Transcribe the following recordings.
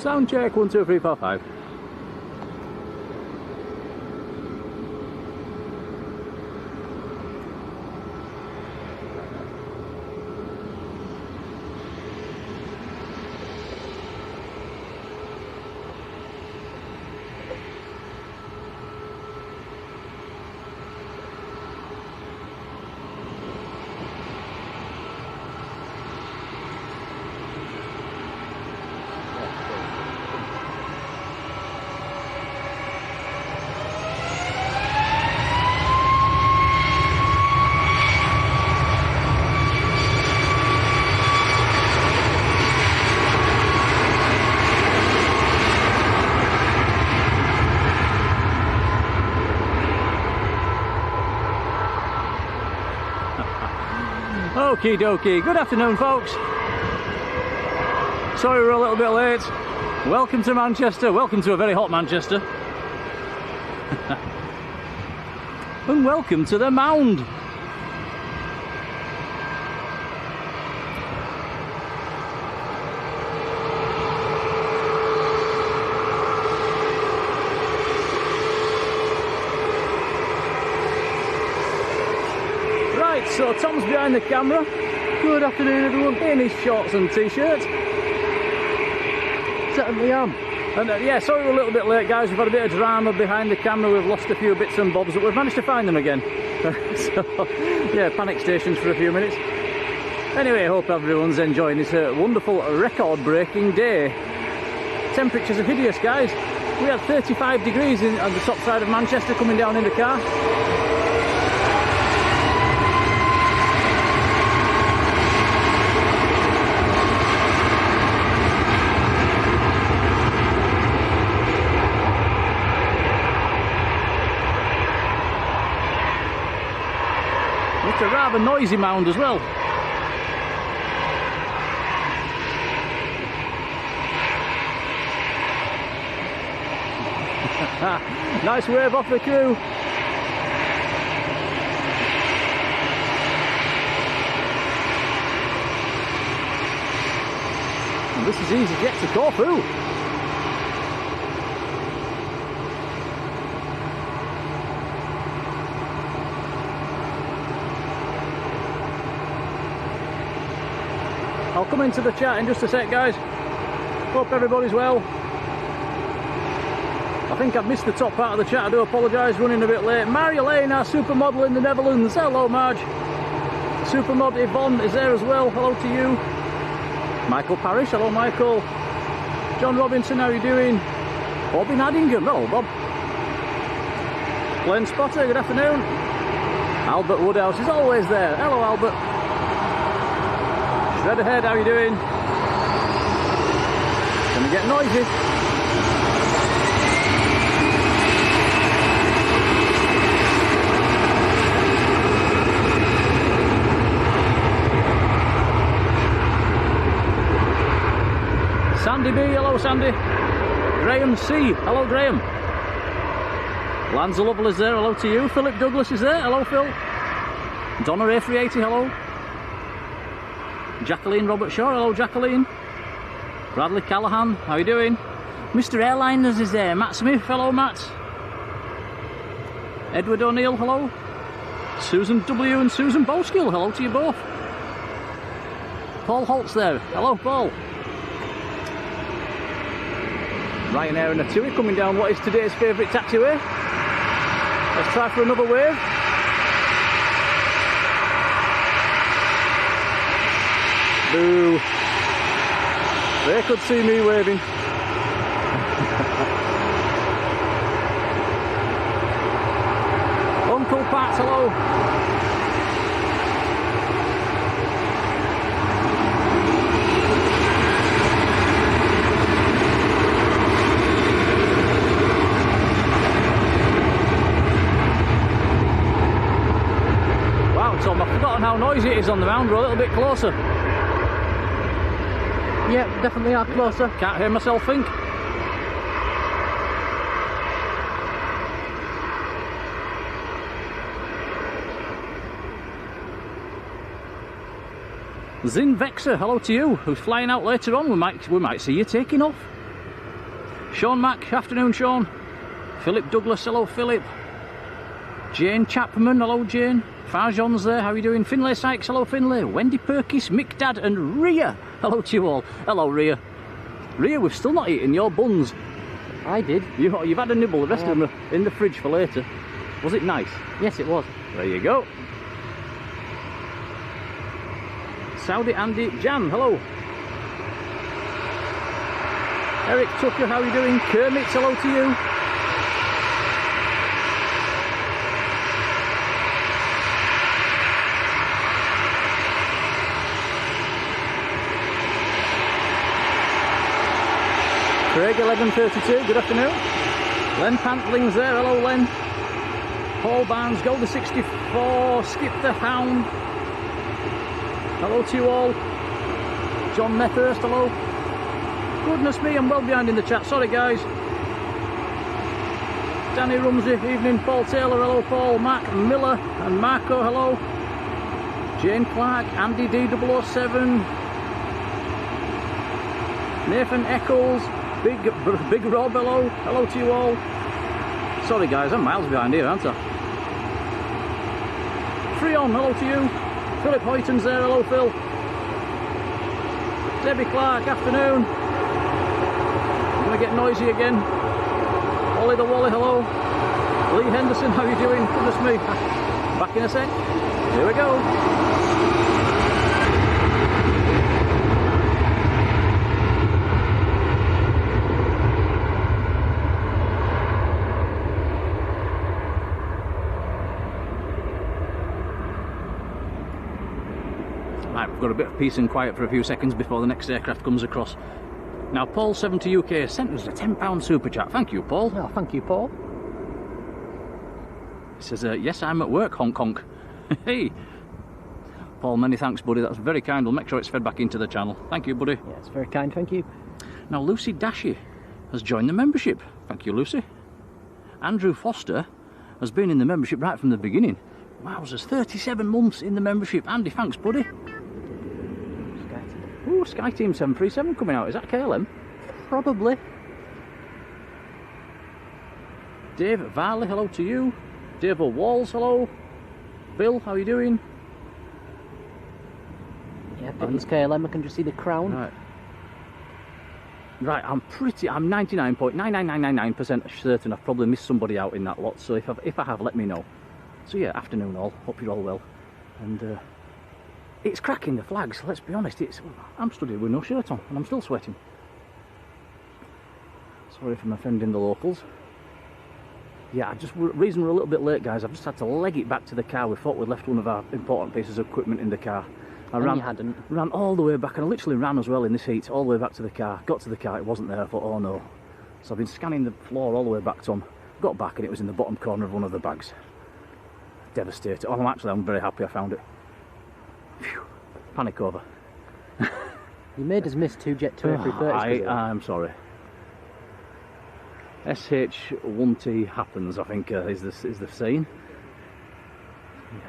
Sound check, 1, 2, 3, 4, 5. Okie dokie, good afternoon folks. Sorry we're a little bit late. Welcome to Manchester, welcome to a very hot Manchester. And welcome to the Mound. Right, so Tom's behind the camera. Good afternoon everyone, in his shorts and t-shirt. Certainly am. And yeah, sorry we're a little bit late guys, we've had a bit of drama behind the camera, we've lost a few bits and bobs, but we've managed to find them again. So, yeah, panic stations for a few minutes. Anyway, I hope everyone's enjoying this wonderful record-breaking day. Temperatures are hideous guys. We had 35 degrees on the top side of Manchester coming down in the car. It's a rather noisy Mound as well. Nice wave off the crew. And this is easy to get to Corfu. I'll come into the chat in just a sec guys. Hope everybody's well. I think I've missed the top part of the chat, I do apologise, running a bit late. Marjolein, our supermodel in the Netherlands. Hello Marge. Supermodel Yvonne is there as well, hello to you. Michael Parrish, hello Michael. John Robinson, how are you doing? Bob in Addingham, hello Bob. Glenn Spotter, good afternoon. Albert Woodhouse is always there, hello Albert. Red ahead, how are you doing? Gonna get noisy. Sandy B, hello Sandy. Graham C, hello Graham. Lanza Lovell is there, hello to you. Philip Douglas is there, hello Phil. Donna A380, hello. Jacqueline Robert Shaw, hello Jacqueline. Bradley Callahan, how are you doing? Mr. Airliners is there, Matt Smith, hello Matt. Edward O'Neill, hello. Susan W and Susan Boskill, hello to you both. Paul Holt's there, hello Paul. Ryanair and a TUI coming down what is today's favourite taxiway. Let's try for another wave. Boo. They could see me waving. Uncle Pat, hello. Wow, Tom, I've forgotten how noisy it is on the Mound. We're a little bit closer. Yep, definitely are closer. Can't hear myself think. Zin Vexer, hello to you, who's flying out later on. We might see you taking off. Sean Mack, afternoon Sean. Philip Douglas, hello Philip. Jane Chapman, hello Jane. Farjon's there, how are you doing? Finlay Sykes, hello Finlay. Wendy Perkis, Mick Dad and Rhea, hello to you all. Hello Rhea. Rhea, we've still not eaten your buns. I did. You've had a nibble, the rest of them are in the fridge for later. Was it nice? Yes, it was. There you go. Saudi Andy Jan, hello. Eric Tucker, how are you doing? Kermit, hello to you. Craig 1132, good afternoon. Len Pantling's there, hello Len. Paul Barnes, Golden 64, Skip the Hound. Hello to you all. John Methurst, hello. Goodness me, I'm well behind in the chat, sorry guys. Danny Rumsey, evening. Paul Taylor, hello Paul. Mark Miller and Marco, hello. Jane Clark, Andy D007. Nathan Eccles, Big Rob, hello. Hello to you all. Sorry guys, I'm miles behind here, aren't I? Freon, hello to you. Philip Hoyton's there, hello Phil. Debbie Clark, afternoon. I'm gonna get noisy again. Ollie the Wally, hello. Lee Henderson, how you doing? Goodness me. Back in a sec. Here we go. Right, we've got a bit of peace and quiet for a few seconds before the next aircraft comes across. Now, Paul 70 UK sent us a £10 super chat. Thank you, Paul. Oh, thank you, Paul. He says, yes, I'm at work, honk honk. Hey. Paul, many thanks, buddy. That's very kind. We'll make sure it's fed back into the channel. Thank you, buddy. Yeah, it's very kind, thank you. Now, Lucy Dashy has joined the membership. Thank you, Lucy. Andrew Foster has been in the membership right from the beginning. Wowzers, 37 months in the membership. Andy, thanks, buddy. Ooh, Sky Team 737 coming out. Is that KLM? Probably. Dave Varley, hello to you. Dave Walls, hello. Bill, how are you doing? Yeah, Britain's KLM, I can just see the crown. Right. Right, I'm 99.99999% certain I've probably missed somebody out in that lot, so if I have, let me know. So yeah, afternoon all, hope you're all well. And it's cracking the flags, let's be honest. I'm stood here with no shirt on and I'm still sweating. Sorry for offending the locals. Yeah, reason we're a little bit late, guys, I've just had to leg it back to the car. We thought we'd left one of our important pieces of equipment in the car. You hadn't. Ran all the way back, and I literally ran as well in this heat, all the way back to the car. Got to the car, it wasn't there. I thought, oh no. So I've been scanning the floor all the way back, Tom. Got back and it was in the bottom corner of one of the bags. Devastated. Oh, I'm very happy I found it. Phew. Panic over. You made us miss 2 Jet 2 every 30. I'm sorry. SH1T happens, I think, is the saying. Yeah.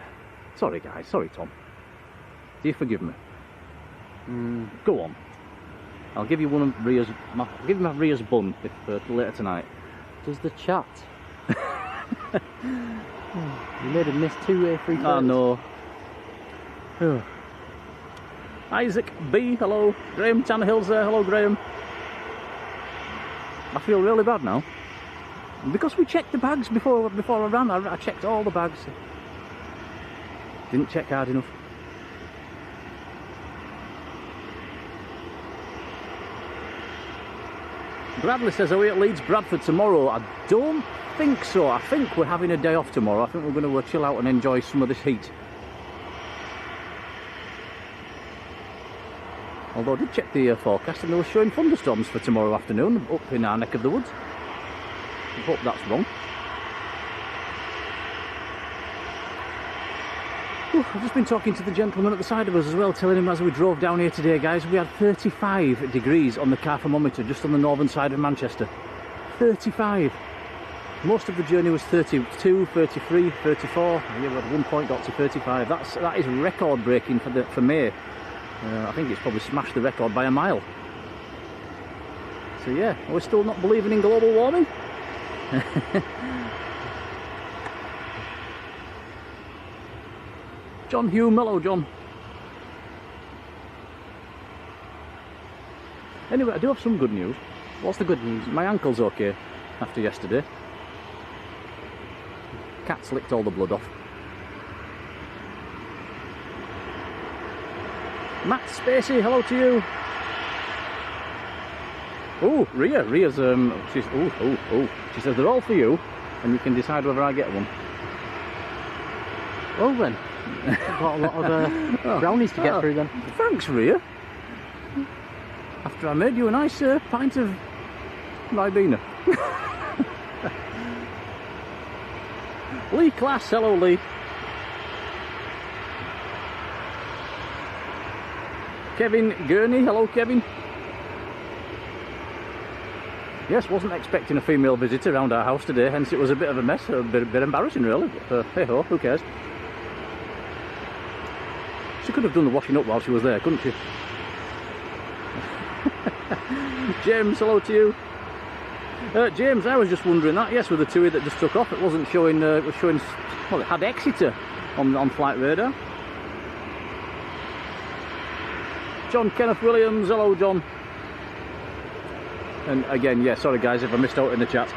Sorry guys, sorry Tom. Do you forgive me? Go on. I'll give you one of Rhea's. I'll give you my Rhea's bun for later tonight. Does the chat? You made him miss 2 A330s. Oh no. Isaac B, hello. Graham Tannehill's there, hello Graham. I feel really bad now. Because we checked the bags before I ran. I checked all the bags. Didn't check hard enough. Bradley says, are we at Leeds Bradford tomorrow? I don't think so. I think we're having a day off tomorrow. I think we're going to chill out and enjoy some of this heat. Although I did check the forecast and they were showing thunderstorms for tomorrow afternoon up in our neck of the woods. I hope that's wrong. I've just been talking to the gentleman at the side of us as well, telling him as we drove down here today, guys, we had 35 degrees on the car thermometer just on the northern side of Manchester. 35. Most of the journey was 32, 33, 34. Yeah, we had 1 point got to 35. That is record breaking for May. I think it's probably smashed the record by a mile. So yeah, are we still not believing in global warming? John Hume, hello John. Anyway, I do have some good news. What's the good news? My ankle's okay after yesterday. Cat's licked all the blood off. Matt Spacey, hello to you. Oh, Ria's she's she says they're all for you, and you can decide whether I get one. Well then, I've got a lot of brownies to get through then. Thanks, Ria. After I made you a nice pint of Ribena. Lee Class, hello Lee. Kevin Gurney, hello Kevin. Yes, wasn't expecting a female visitor around our house today, hence it was a bit of a mess, a bit embarrassing really, but hey ho, who cares? She could have done the washing up while she was there, couldn't she? James, hello to you. James, I was just wondering that, yes, with the TUI that just took off, it wasn't showing, it was showing, well, it had Exeter on flight radar. John Kenneth Williams, hello John. And again, yeah, sorry guys if I missed out in the chat.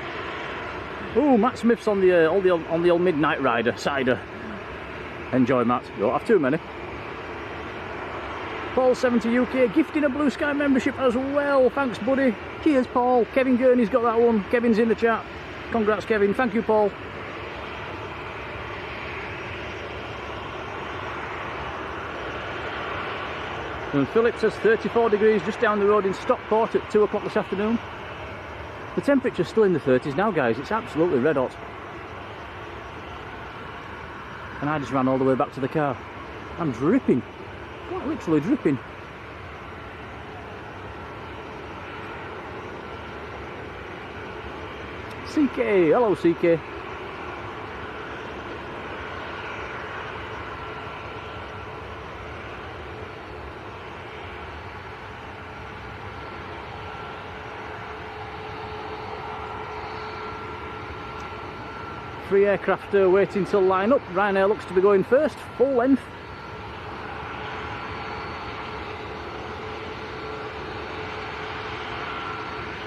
Oh, Matt Smith's on the old Midnight Rider cider. Enjoy, Matt. You don't have too many. Paul 70 UK gifting a Blue Sky membership as well. Thanks, buddy. Cheers, Paul. Kevin Gurney's got that one. Kevin's in the chat. Congrats, Kevin. Thank you, Paul. And Philip says 34 degrees just down the road in Stockport at 2 o'clock this afternoon. The temperature's still in the 30s now, guys. It's absolutely red hot. And I just ran all the way back to the car. I'm dripping. Quite literally dripping. CK, hello CK. Three aircraft waiting to line up. Ryanair looks to be going first, full length.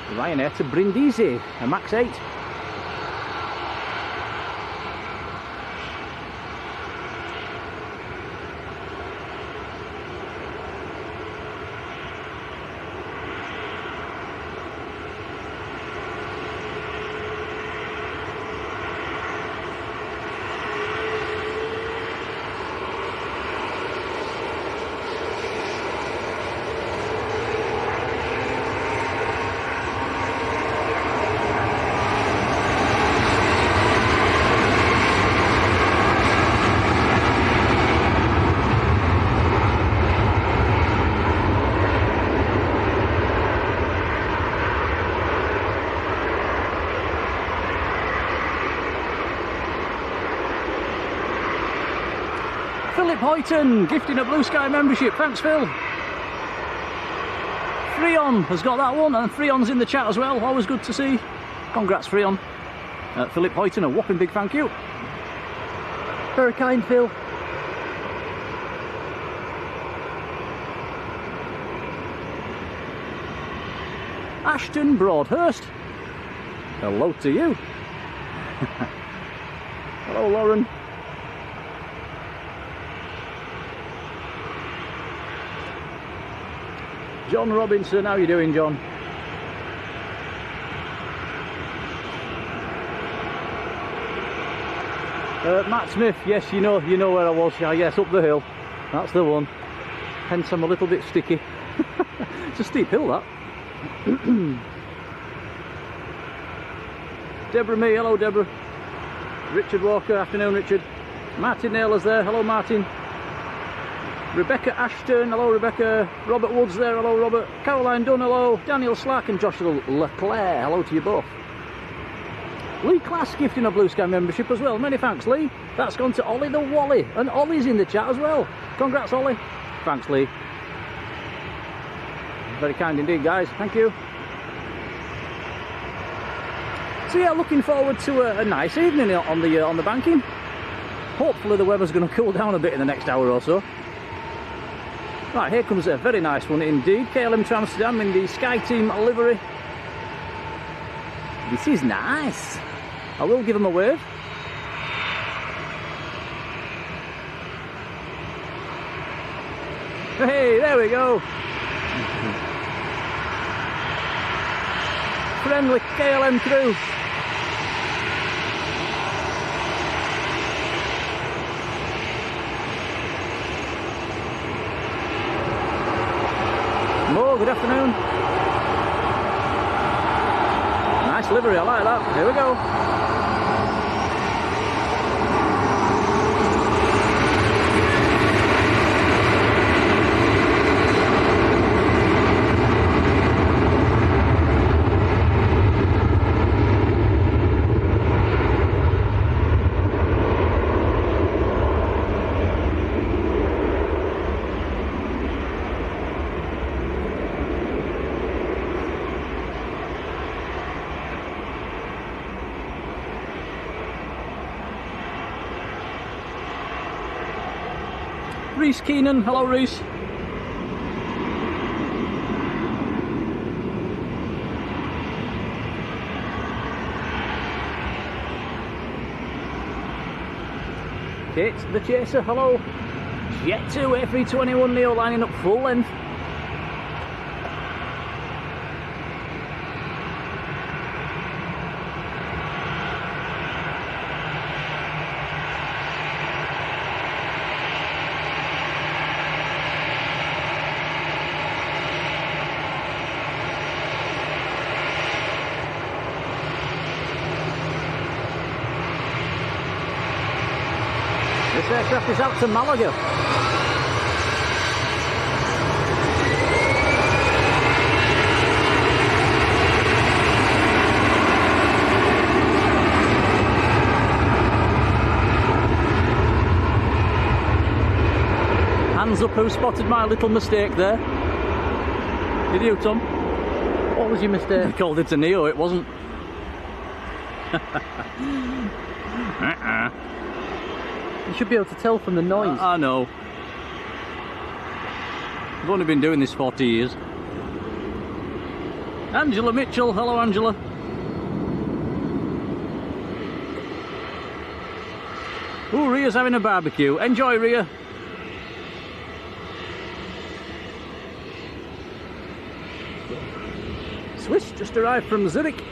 Ryanair to Brindisi, a Max 8. Hoyton gifting a Blue Sky membership. Thanks, Phil. Freon has got that one, and Freon's in the chat as well. Always good to see. Congrats, Freon. Philip Hoyton, a whopping big thank you. Very kind, Phil. Ashton Broadhurst. Hello to you. Hello, Lauren. John Robinson, how you doing, John? Matt Smith, yes, you know where I was. Yes, up the hill. That's the one. Hence, I'm a little bit sticky. It's a steep hill, that. Deborah May, hello, Deborah. Richard Walker, afternoon, Richard. Martin Naylor's there. Hello, Martin. Rebecca Ashton, hello Rebecca. Robert Woods there, hello Robert. Caroline Dunn, hello. Daniel Slack and Joshua Leclerc, hello to you both. Lee Class gifting a Blue Sky membership as well. Many thanks, Lee. That's gone to Ollie the Wally, and Ollie's in the chat as well. Congrats, Ollie. Thanks, Lee. Very kind indeed, guys. Thank you. So yeah, looking forward to a nice evening on the banking. Hopefully the weather's going to cool down a bit in the next hour or so. Right, here comes a very nice one indeed. KLM to Amsterdam in the Sky Team livery. This is nice. I will give him a wave. Hey, there we go. Friendly KLM crew. Mo, good afternoon. Nice livery, I like that. Here we go. Reese Keenan, hello Reese. Kate the Chaser, hello. Jet 2 A321 Neo lining up full length. This aircraft is out to Malaga. Hands up who spotted my little mistake there. Did you, Tom? What was your mistake? I called it a Neo, it wasn't. You should be able to tell from the noise. I know. I've only been doing this 40 years. Angela Mitchell, hello Angela. Ooh, Ria's having a barbecue. Enjoy, Ria. Swiss just arrived from Zurich.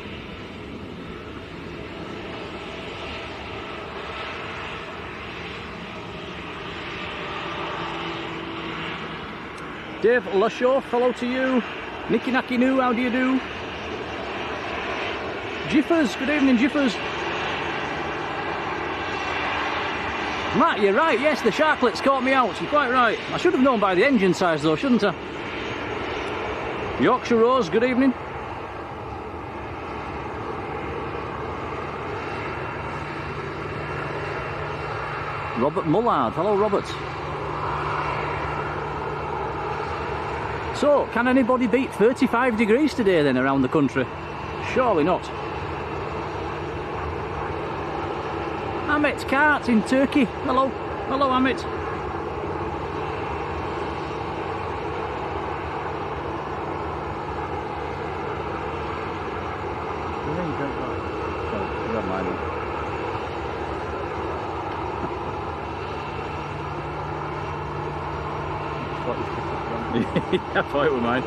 Dave Lashaw, hello to you. Nicky Nacky Noo, how do you do? Jiffers, good evening Jiffers. Matt, you're right, yes, the sharklets caught me out, you're quite right. I should have known by the engine size though, shouldn't I? Yorkshire Rose, good evening. Robert Mullard, hello Robert. So, can anybody beat 35 degrees today then around the country? Surely not. Ahmet Kart in Turkey. Hello. Hello, Ahmet. I thought it was mine.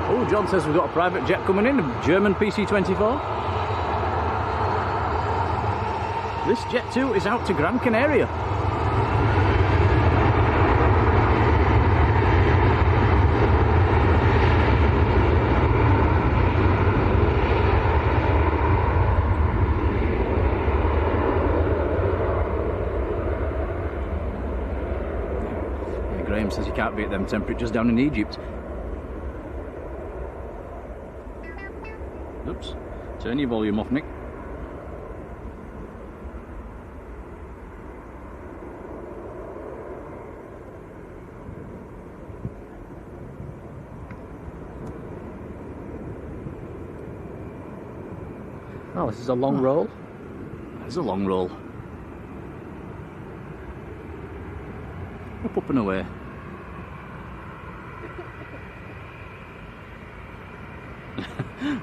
Oh, John says we've got a private jet coming in, a German PC-24. This Jet 2 is out to Gran Canaria. Graham says you can't beat them temperatures down in Egypt. Oops, turn your volume off, Nick. Oh, this is a long roll. It's a long roll. Up and away.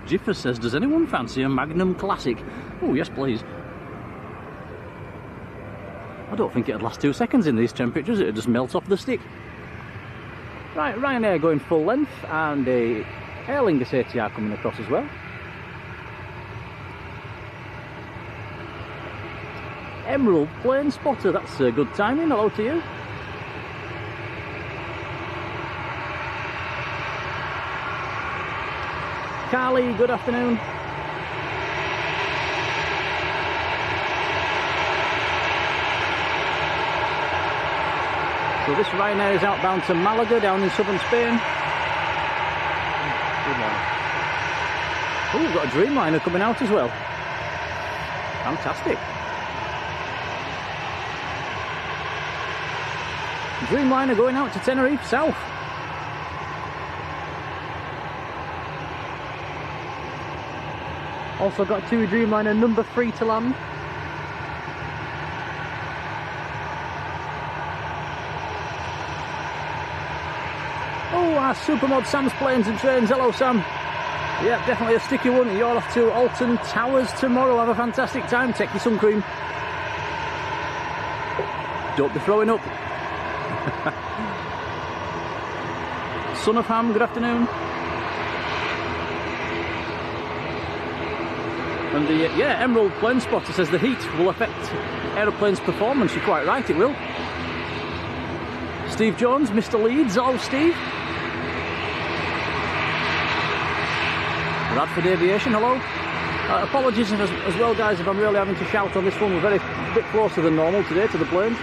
Jiffer says, does anyone fancy a Magnum Classic? Oh, yes, please. I don't think it'd last 2 seconds in these temperatures, it'd just melt off the stick. Right, Ryanair going full length, and a Aer Lingus ATR coming across as well. Emerald Plane Spotter, that's good timing, hello to you. Carly, good afternoon. So this Ryanair is outbound to Malaga down in southern Spain. Oh, we've got a Dreamliner coming out as well. Fantastic. Dreamliner going out to Tenerife South. Also got TUI Dreamliner number 3 to land. Oh, our Supermod Sam's Planes and Trains. Hello, Sam. Yeah, definitely a sticky one. You're off to Alton Towers tomorrow. Have a fantastic time. Take your sun cream. Don't be throwing up. Son of Ham, good afternoon. And the yeah, Emerald Plane Spotter says the heat will affect aeroplane's performance. You're quite right, it will. Steve Jones, Mr. Leeds. Hello, Steve. Radford Aviation, hello. Apologies as well, guys, if I'm really having to shout on this one. We're a bit closer than normal today to the planes.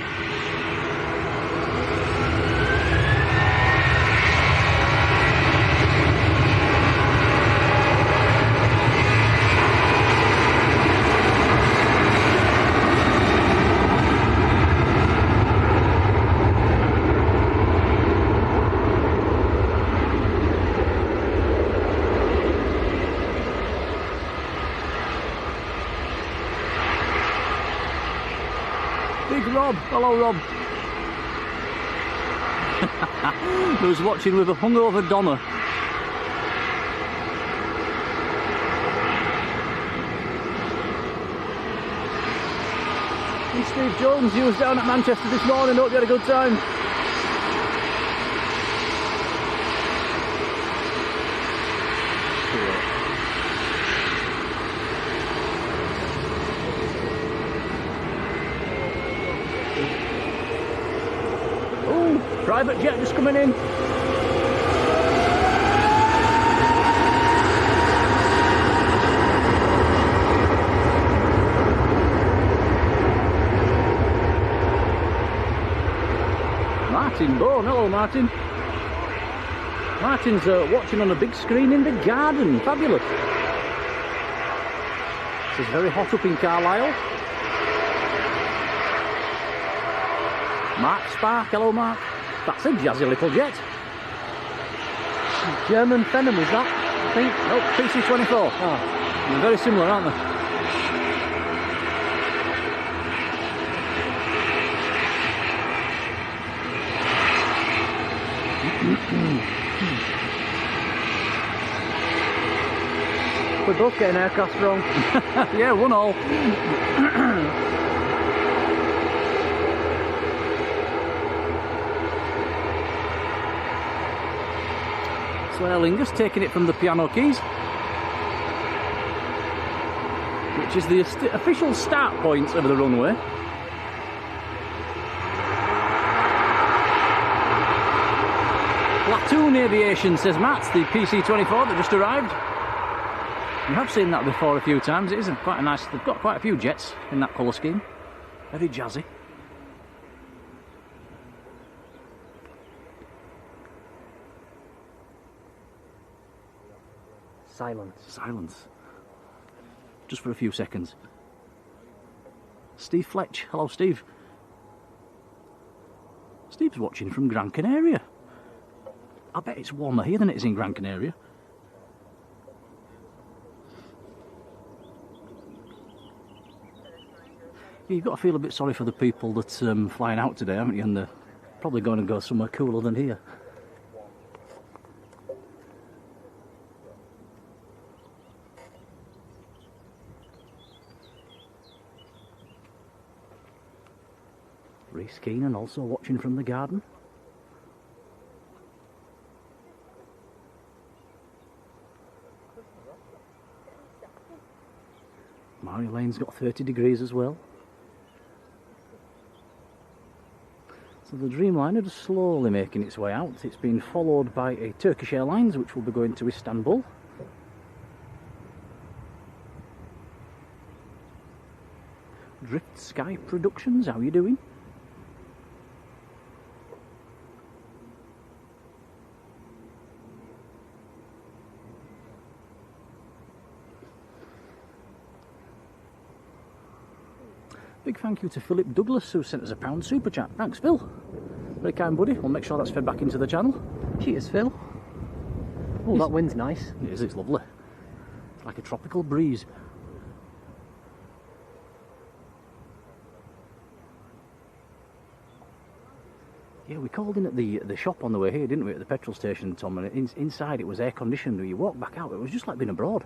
Rob, hello Rob. Who's watching with a hungover Donna. And Steve Jones, you was down at Manchester this morning, hope you had a good time. Private jet just coming in. Martin Bone, hello Martin. Martin's watching on a big screen in the garden, fabulous. This is very hot up in Carlisle. Mark Spark, hello Mark. That's a jazzy little jet. German Phenom, is that? I think. Oh, PC-24. Oh, they're very similar, aren't they? We're both getting aircraft wrong. Yeah, 1-1. Aer Lingus taking it from the piano keys, which is the official start point of the runway. Platoon Aviation, says Matt, the PC-24 that just arrived. We have seen that before a few times. It is quite a nice, they've got quite a few jets in that colour scheme. Very jazzy. Silence. Silence. Just for a few seconds. Steve Fletch. Hello, Steve. Steve's watching from Gran Canaria. I bet it's warmer here than it is in Gran Canaria. You've got to feel a bit sorry for the people that's flying out today, haven't you? And they're probably going to go somewhere cooler than here. Reese Keenan also watching from the garden. Marjolein's got 30 degrees as well. So the Dreamliner is slowly making its way out. It's been followed by a Turkish Airlines, which will be going to Istanbul. Drift Sky Productions, how are you doing? Big thank you to Philip Douglas, who sent us a £1 super chat. Thanks, Phil. Very kind, buddy. We'll make sure that's fed back into the channel. Cheers, Phil. Oh, that wind's nice. It is, it's lovely. It's like a tropical breeze. Yeah, we called in at the shop on the way here, didn't we, at the petrol station, Tom? And inside it was air conditioned. When you walk back out, it was just like being abroad.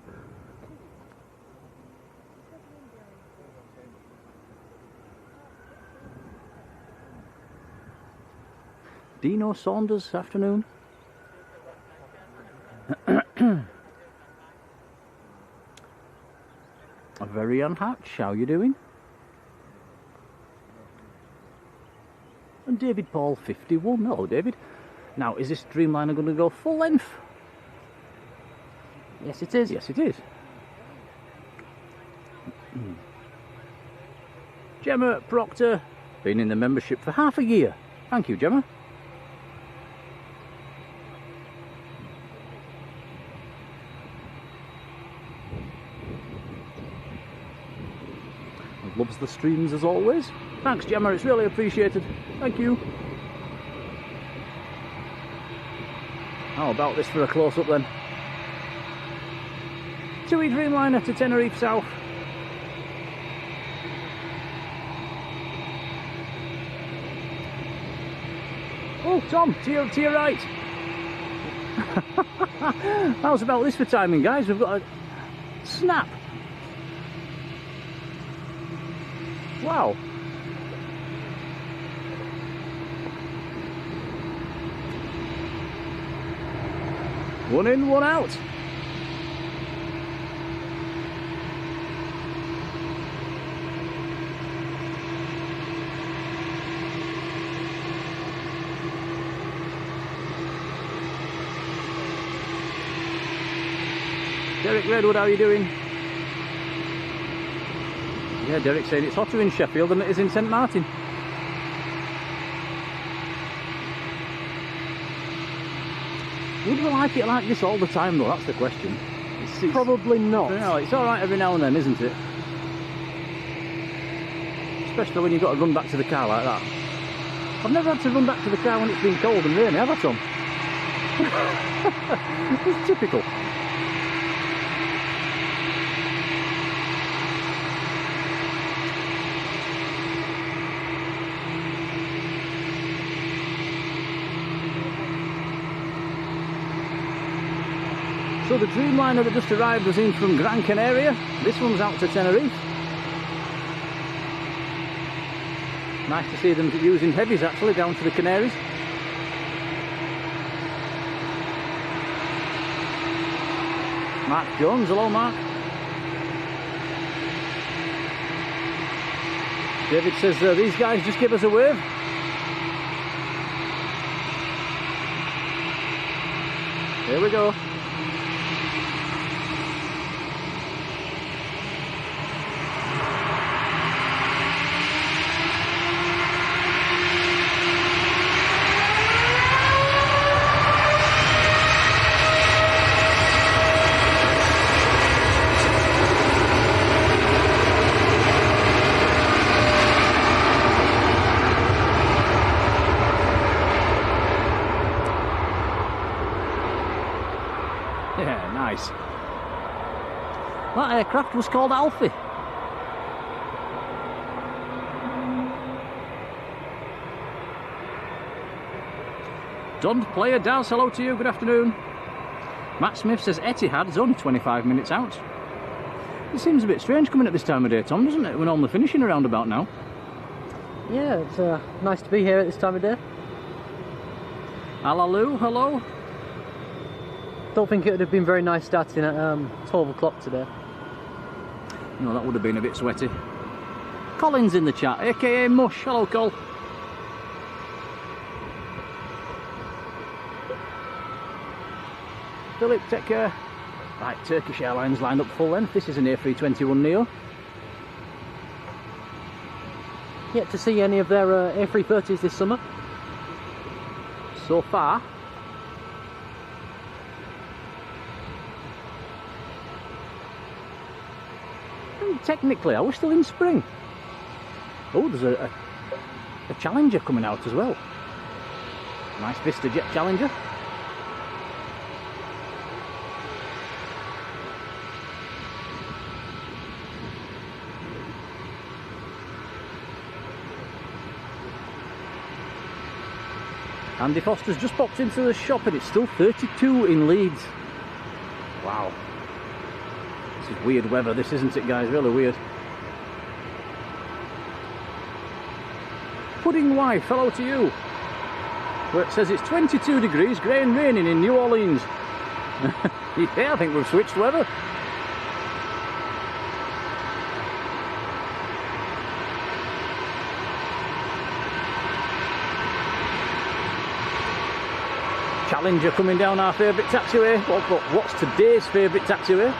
Dino Saunders, afternoon. Very unhatch, how you doing? And David Paul, 51. Hello, David. Now, is this Dreamliner going to go full length? Yes, it is. Yes, it is. Gemma Proctor, been in the membership for half a year. Thank you, Gemma. Loves the streams as always. Thanks, Gemma, it's really appreciated. Thank you. How about this for a close-up then? TUI Dreamliner to Tenerife South. Oh, Tom, to your right. How's about this for timing, guys? We've got a snap. Wow. One in, one out. Derek Redwood, how are you doing? Yeah, Derek's saying it's hotter in Sheffield than it is in St Martin. Would we like it like this all the time though? That's the question. It's Probably not. No, it's alright every now and then, isn't it? Especially when you've got to run back to the car like that. I've never had to run back to the car when it's been cold and rainy, have I, Tom? It's typical. So the Dreamliner that just arrived was in from Gran Canaria. This one's out to Tenerife. Nice to see them using heavies actually down to the Canaries. Mark Jones, hello Mark. David says these guys just give us a wave. Here we go. Yeah, nice. That aircraft was called Alfie. Stunned player Daz, hello to you, good afternoon. Matt Smith says Etihad's only 25 minutes out. It seems a bit strange coming at this time of day, Tom, doesn't it? We're normally finishing around about now. Yeah, it's nice to be here at this time of day. Alalu, hello. Don't think it would have been very nice starting at 12 o'clock today. No, that would have been a bit sweaty. Colin's in the chat, aka Mush. Hello, Col. Philip, take care. Right, Turkish Airlines lined up full length. This is an A321neo. Yet to see any of their A330s this summer. So far. And technically, are we still in spring? Oh, there's a Challenger coming out as well. Nice Vista Jet Challenger. Andy Foster's just popped into the shop and it's still 32 in Leeds. Wow. This is weird weather, this, isn't it, guys? Really weird. Pudding Wife, hello to you. Where it says it's 22 degrees, grey and raining in New Orleans. Yeah, I think we've switched weather. Challenger coming down our favourite taxiway. What's today's favourite taxiway?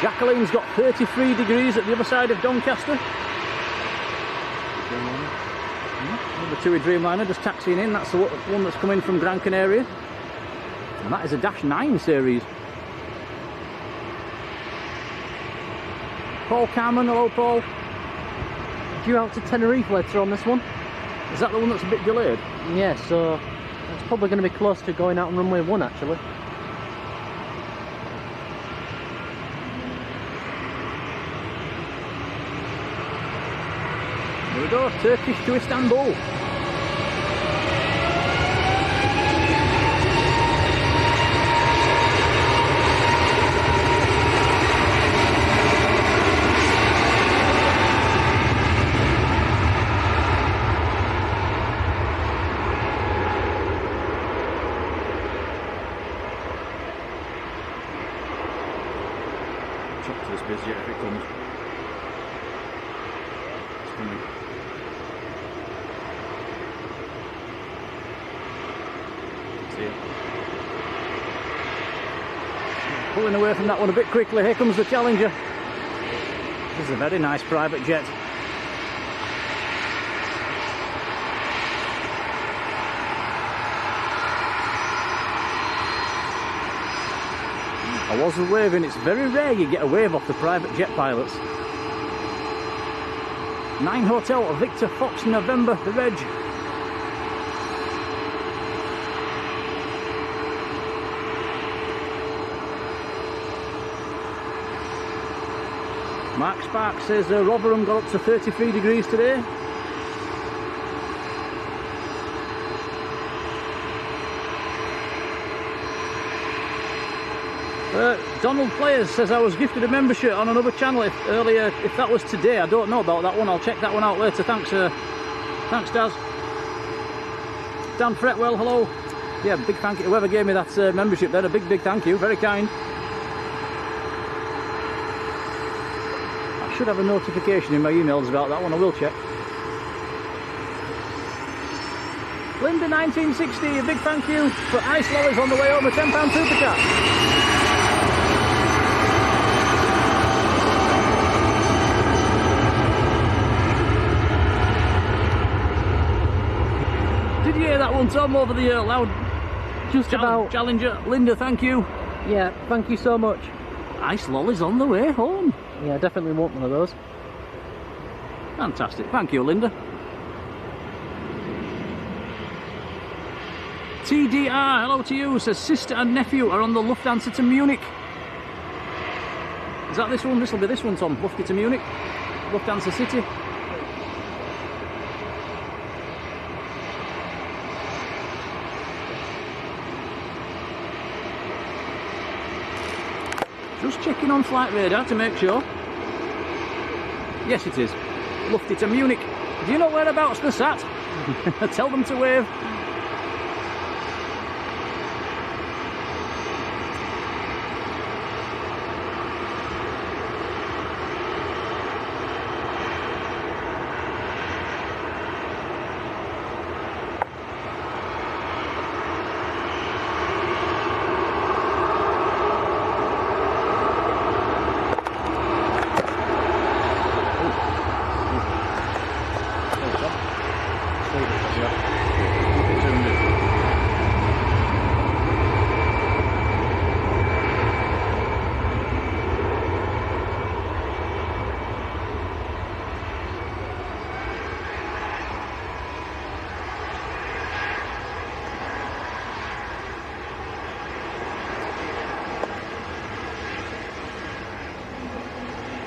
Jacqueline's got 33 degrees at the other side of Doncaster. Number 2 Dreamliner just taxiing in. That's the one that's coming from Gran Canaria. And that is a -9 series. Paul Cameron, hello Paul. Due out to Tenerife later on this one. Is that the one that's a bit delayed? Yeah, so it's probably going to be close to going out on runway 1 actually. Here we go, Turkish to Istanbul. Chop to this biz yet if it comes. It's coming. See it. Pulling away from that one a bit quickly. Here comes the Challenger. This is a very nice private jet. I wasn't waving, it's very rare you get a wave off the private jet pilots. 9 Hotel Victor Fox November, the reg. Mark Sparks says Rotherham got up to 33 degrees today. Donald Players says I was gifted a membership on another channel earlier. If that was today, I don't know about that one. I'll check that one out later. Thanks, thanks, Daz. Dan Fretwell, hello. Yeah, big thank you. Whoever gave me that membership there, a big thank you. Very kind. I should have a notification in my emails about that one. I will check. Linda 1960, a big thank you for ice lollies on the way home. A £10 super chat. Did you hear that one, Tom, over the loud? Just about. Challenger. Linda, thank you. Yeah, thank you so much. Ice lollies on the way home. Yeah, definitely want one of those. Fantastic. Thank you, Linda. TDR, hello to you. Says sister and nephew are on the Lufthansa to Munich. Is that this one? This will be this one, Tom. Lufty to Munich. Lufthansa City. Just checking on flight radar to make sure. Yes, it is. Lufty to Munich. Do you know whereabouts they're sat? Tell them to wave.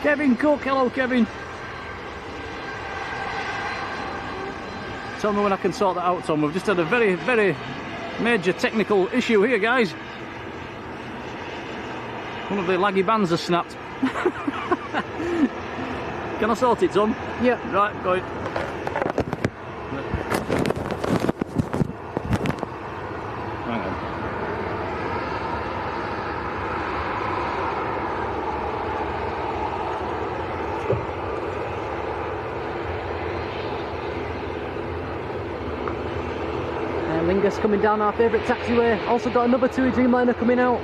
Kevin Cook, hello Kevin. Tell me when I can sort that out, Tom. We've just had a very, very major technical issue here, guys. One of the laggy bands has snapped. Can I sort it, Tom? Yeah. Right, go. Hang on. Lingus coming down our favourite taxiway. Also got another TUI Dreamliner coming out.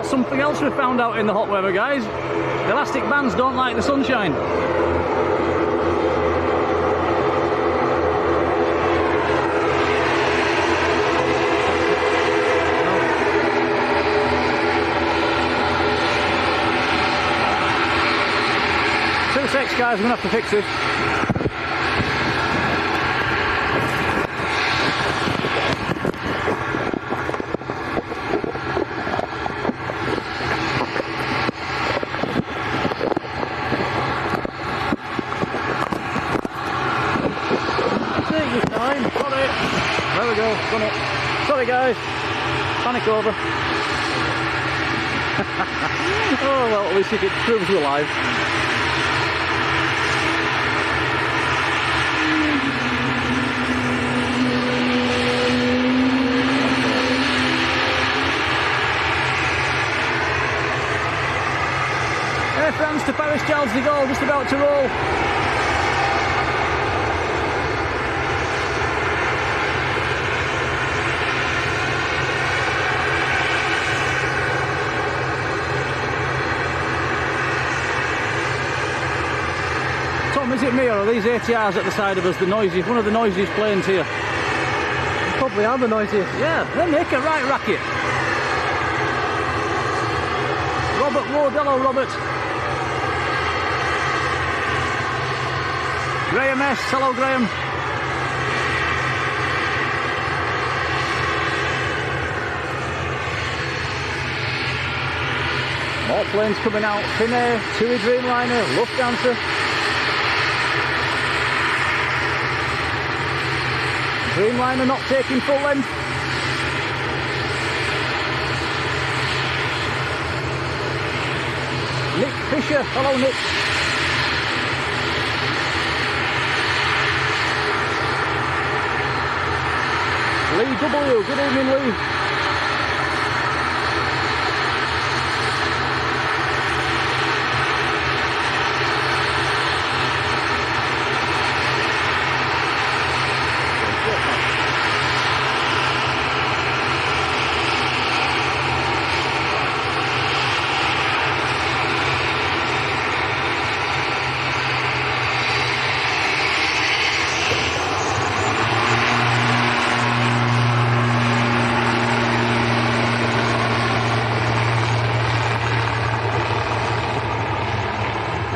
Something else we found out in the hot weather, guys. The elastic bands don't like the sunshine. Two secs, guys, I'm gonna have to fix this. Sorry guys, panic over. Oh well, at least it proves we're alive. Air France to Paris Charles de Gaulle, just about to roll. Is it me or are these ATRs at the side of us the noisiest, one of the noisiest planes here? Probably are the noisiest. Yeah, they make a right racket. Robert Ward, hello Robert. Graham S, hello Graham. More planes coming out. Finnair, TUI Dreamliner, Lufthansa. Dreamliner not taking full length. Nick Fisher, hello Nick. Lee W, good evening Lee.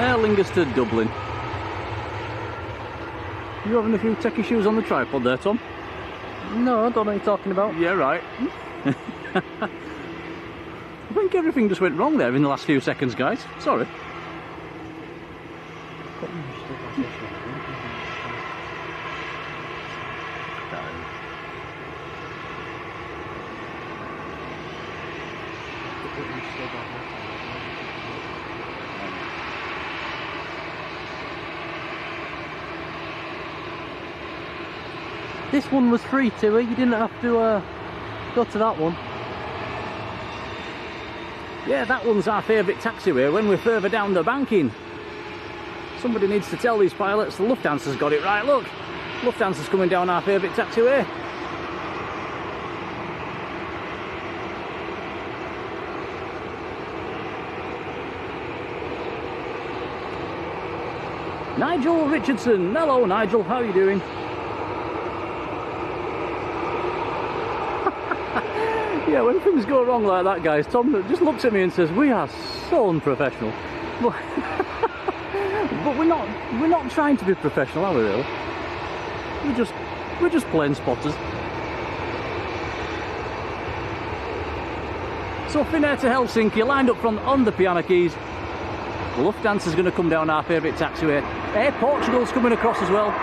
Aer Lingus to Dublin. You having a few techie shoes on the tripod there, Tom? No, I don't know what you're talking about. Yeah, right. I think everything just went wrong there in the last few seconds, guys. Sorry. This one was free to you didn't have to go to that one. Yeah, that one's our favourite taxiway when we're further down the banking. Somebody needs to tell these pilots the Lufthansa's got it right. Look, Lufthansa's coming down our favourite taxiway. Nigel Richardson. Hello, Nigel. How are you doing? Yeah, when things go wrong like that, guys, Tom just looks at me and says, "We are so unprofessional." But we're not trying to be professional, are we? Really? We're just plain spotters. So Finnair to Helsinki, lined up front on the piano keys. Lufthansa's going to come down our favourite taxiway. Air Portugal's coming across as well.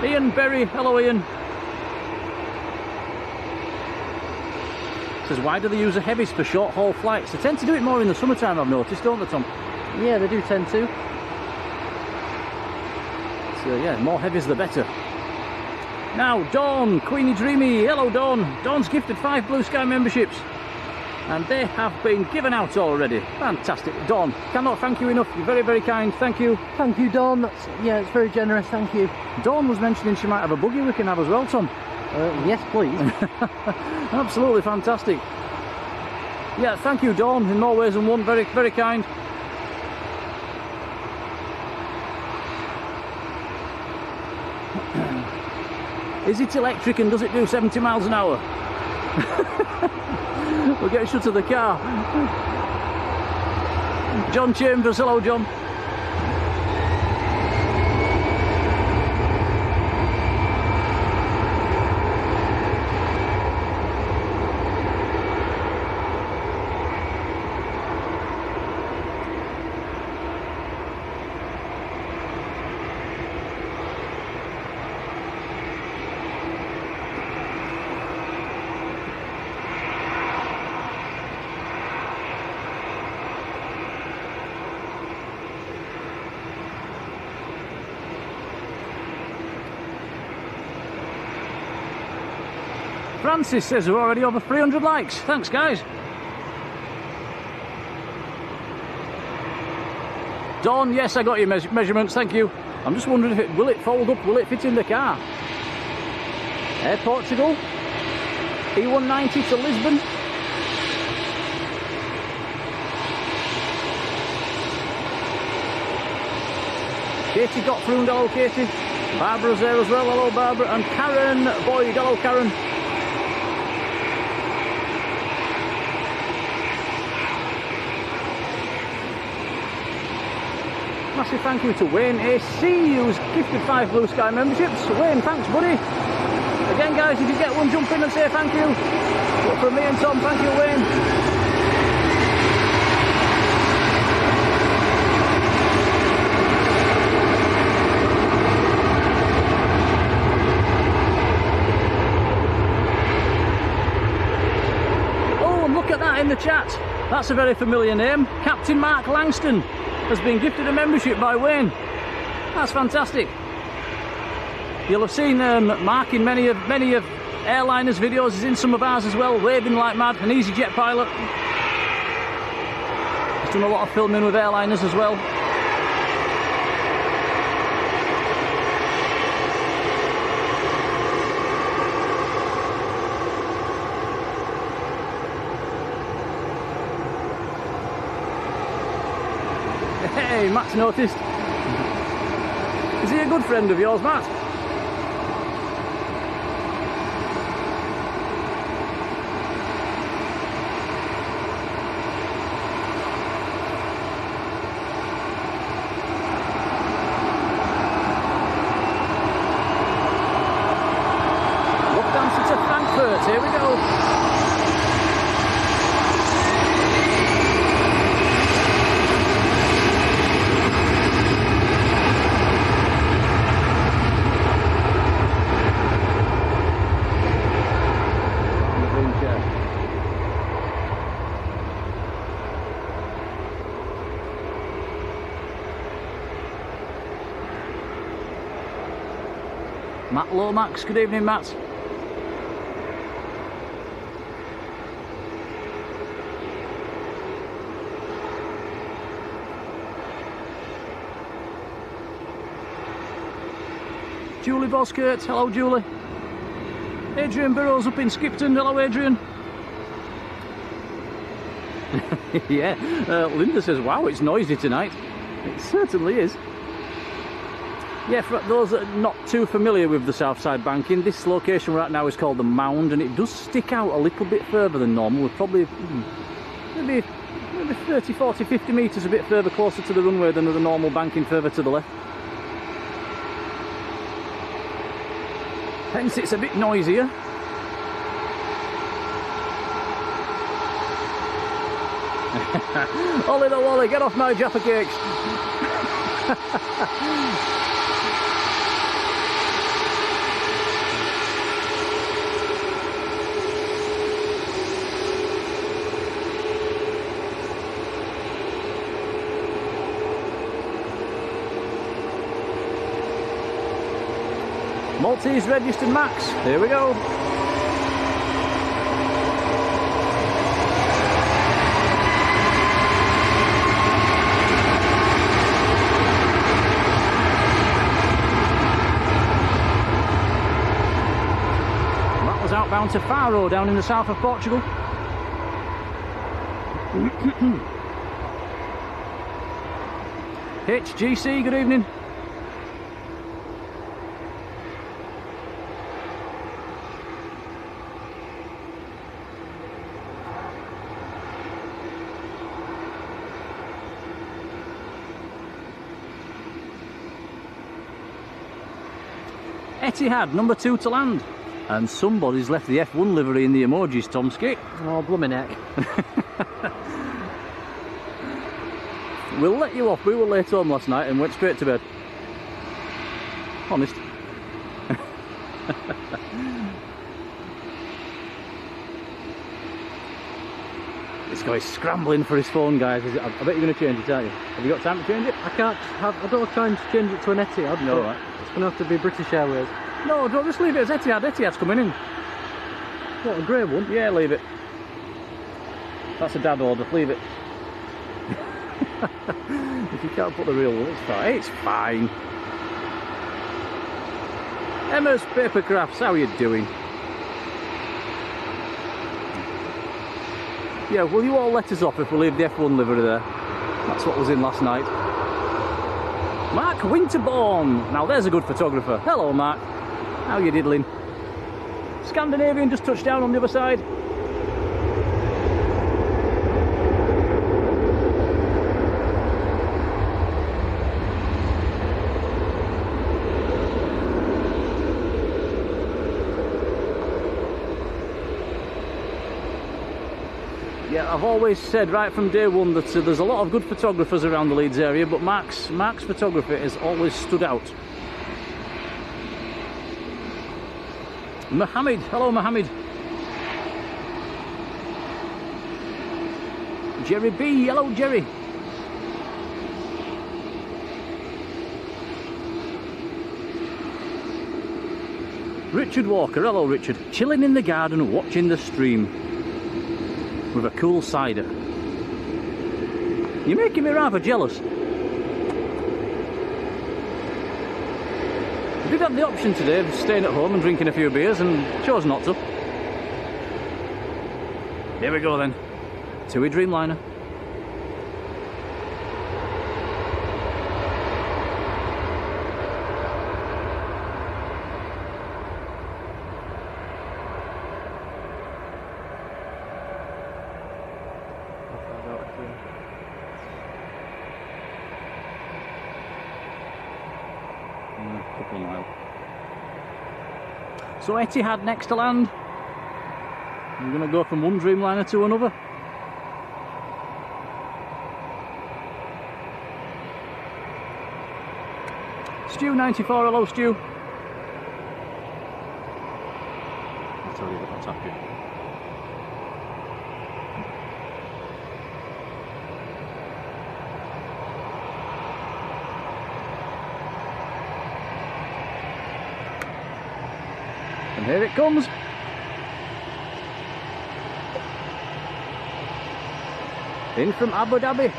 Ian Berry, hello Ian. Says, why do they use the heavies for short haul flights? They tend to do it more in the summertime, I've noticed, don't they, Tom? Yeah, they do tend to. So yeah, more heavies the better. Now, Dawn, Queenie Dreamy, hello Dawn. Dawn's gifted 5 Blue Sky memberships. And they have been given out already. Fantastic. Dawn, cannot thank you enough. You're very, very kind. Thank you. Thank you, Dawn. Yeah, it's very generous. Thank you. Dawn was mentioning she might have a buggy we can have as well, Tom. Yes, please. Absolutely fantastic. Yeah, thank you, Dawn, in more ways than one. Very, very kind. Is it electric and does it do 70 miles an hour? We'll get shut of the car. John Chambers, hello John. Francis says we're already over 300 likes. Thanks, guys. Dawn, yes, I got your measurements. Thank you. I'm just wondering if will it fold up? Will it fit in the car? Air Portugal. E190 to Lisbon. Katie Gottfried, hello Katie. Barbara's there as well, hello Barbara. And Karen Boyd, hello Karen. Massive thank you to Wayne AC, who's gifted 5 Blue Sky memberships. Wayne, thanks buddy. Again guys, if you get one, jump in and say thank you. But from me and Tom, thank you Wayne. Oh, and look at that in the chat. That's a very familiar name. Captain Mark Langston has been gifted a membership by Wayne. That's fantastic. You'll have seen Mark in many of Airliners videos. He's in some of ours as well, waving like mad, an EasyJet pilot. He's done a lot of filming with Airliners as well. Hey, Matt's noticed. Is he a good friend of yours, Matt? Matt Lomax, good evening, Matt. Julie Boskert, hello Julie. Adrian Burrows up in Skipton, hello Adrian. Yeah, Linda says, wow, it's noisy tonight. It certainly is. Yeah, for those that are not too familiar with the Southside banking, this location right now is called the Mound, and it does stick out a little bit further than normal. We're probably maybe 30, 40, 50 metres a bit further closer to the runway than the normal banking further to the left. Hence it's a bit noisier. Ollie the Wally, get off my Jaffa cakes. Maltese registered Max, here we go. That was outbound to Faro down in the south of Portugal. HGC, good evening. Etihad, number 2 to land. And somebody's left the F1 livery in the emojis, Tomsky. Oh, blooming heck. We'll let you off. We were late home last night and went straight to bed. Honest. This guy's scrambling for his phone, guys. I bet you're going to change it, aren't you? Have you got time to change it? I can't have, I don't try and change it to an Etihad. No, right. It's going to have to be British Airways. No, don't just leave it as Etihad. Etihad's coming in. What, a grey one? Yeah, leave it. That's a dad order, leave it. If you can't put the real one, it's fine. It's fine. Emma's Paper Crafts, how are you doing? Yeah, will you all let us off if we leave the F1 livery there? That's what was in last night. Mark Winterbourne. Now there's a good photographer. Hello, Mark. How you diddling? Scandinavian just touched down on the other side. Yeah, I've always said right from day one that there's a lot of good photographers around the Leeds area, but Mark's photography has always stood out. Mohammed, hello Mohammed. Jerry B, hello Jerry. Richard Walker, hello Richard. Chilling in the garden watching the stream with a cool cider. You're making me rather jealous. I did have the option today of staying at home and drinking a few beers and chose not to. Here we go then. TUI Dreamliner. Couple of miles. So Etihad next to land. I'm going to go from one Dreamliner to another. Stu94, hello Stu. I'll tell you what's happening. And here it comes. In from Abu Dhabi.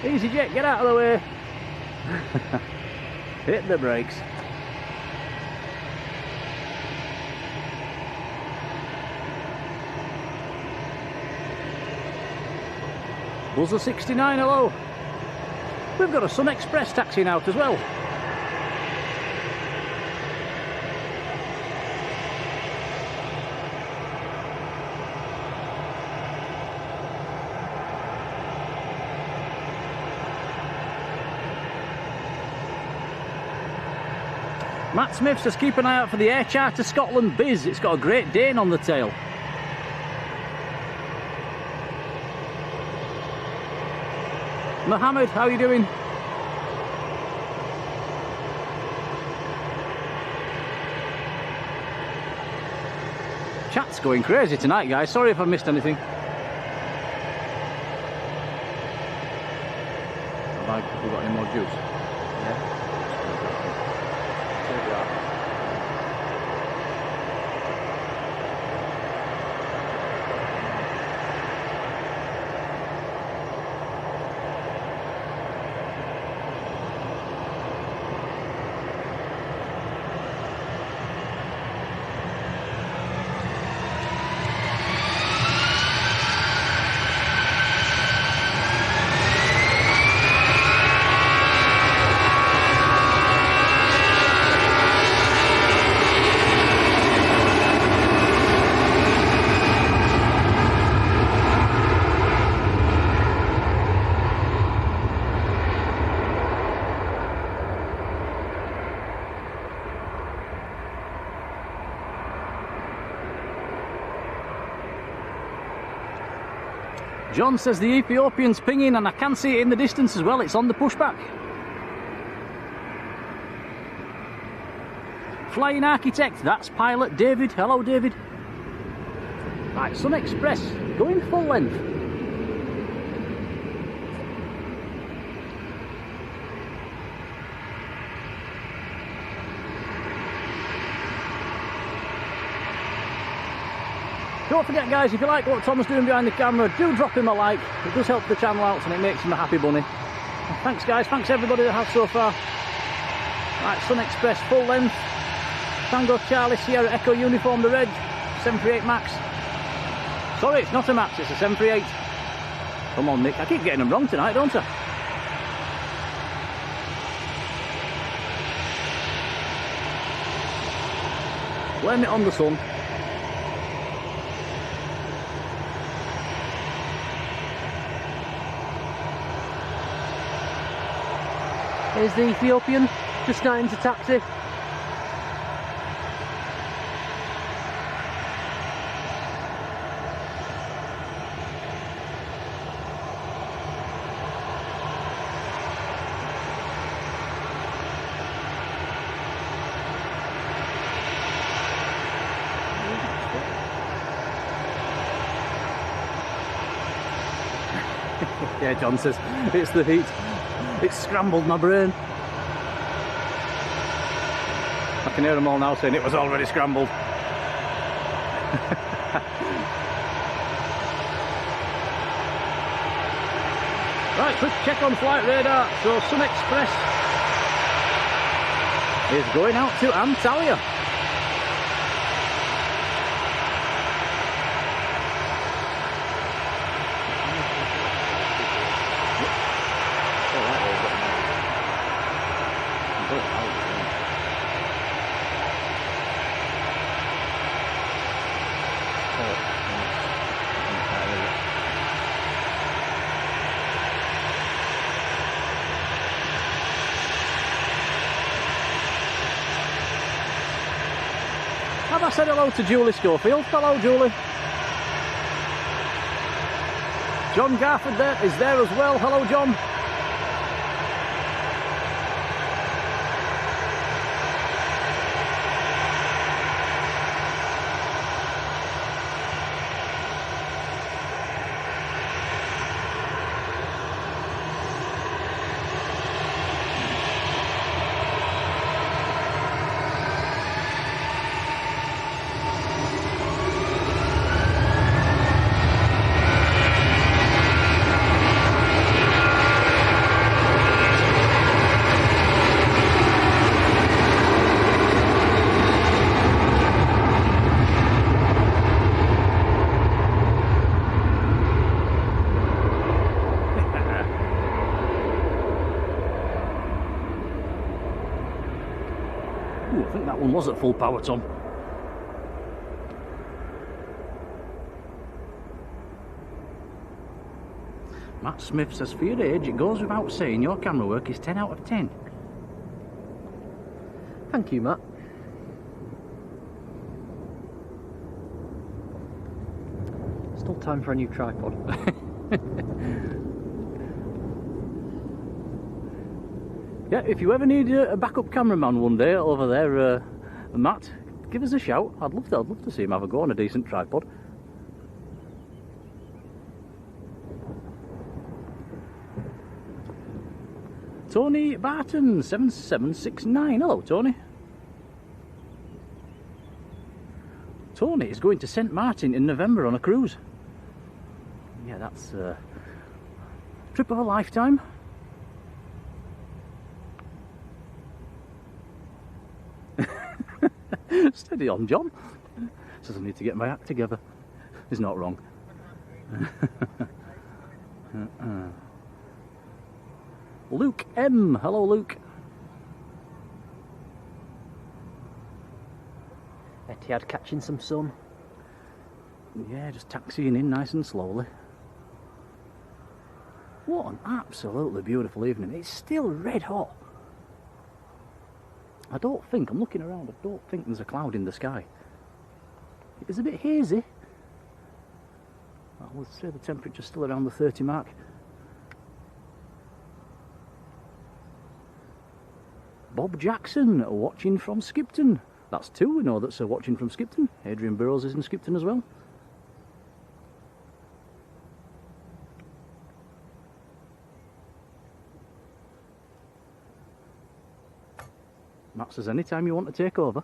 Easy jet, get out of the way. Hit the brakes. Buzzer 69, hello. We've got a Sun Express taxiing out as well. Matt Smith says keep an eye out for the Air Charter Scotland Biz. It's got a Great Dane on the tail. Mohammed, how are you doing? Chat's going crazy tonight, guys. Sorry if I missed anything. Have we got any more juice? Yeah. John says the Ethiopian's pinging and I can see it in the distance as well. It's on the pushback. Flying Architect, that's pilot David. Hello David. Right, Sun Express, going full length. Don't forget guys, if you like what Tom's doing behind the camera, do drop him a like. It does help the channel out and it makes him a happy bunny. Thanks guys, thanks everybody that has so far. Right, Sun Express full length. Tango Charlie Sierra Echo Uniform the red. 738 Max. Sorry, it's not a Max, it's a 738. Come on Nick, I keep getting them wrong tonight, don't I? Blame it on the sun. Here's the Ethiopian, just starting to taxi. Yeah, John says, it's the heat. It's scrambled my brain. I can hear them all now saying it was already scrambled. Right, quick check on flight radar. So Sun Express is going out to Antalya. Have I said hello to Julie Schofield? Hello, Julie. John Garford there is there as well. Hello, John. that one was at full power, Tom. Matt Smith says, for your age, it goes without saying your camera work is 10 out of 10. Thank you, Matt. Still time for a new tripod. Yeah, if you ever need a backup cameraman one day over there, Matt, give us a shout. I'd love to see him have a go on a decent tripod. Tony Barton 7769. Hello, Tony. Tony is going to St Martin in November on a cruise. Yeah, that's a trip of a lifetime. Steady on, John. Says I need to get my act together. He's not wrong. Luke M. Hello, Luke. Etihad catching some sun. Yeah, just taxiing in nice and slowly. What an absolutely beautiful evening. It's still red hot. I don't think, I'm looking around, I don't think there's a cloud in the sky. It is a bit hazy. I would say the temperature's still around the 30 mark. Bob Jackson, watching from Skipton. That's two we know that's watching from Skipton. Adrian Burrows is in Skipton as well. Matt says, anytime you want to take over.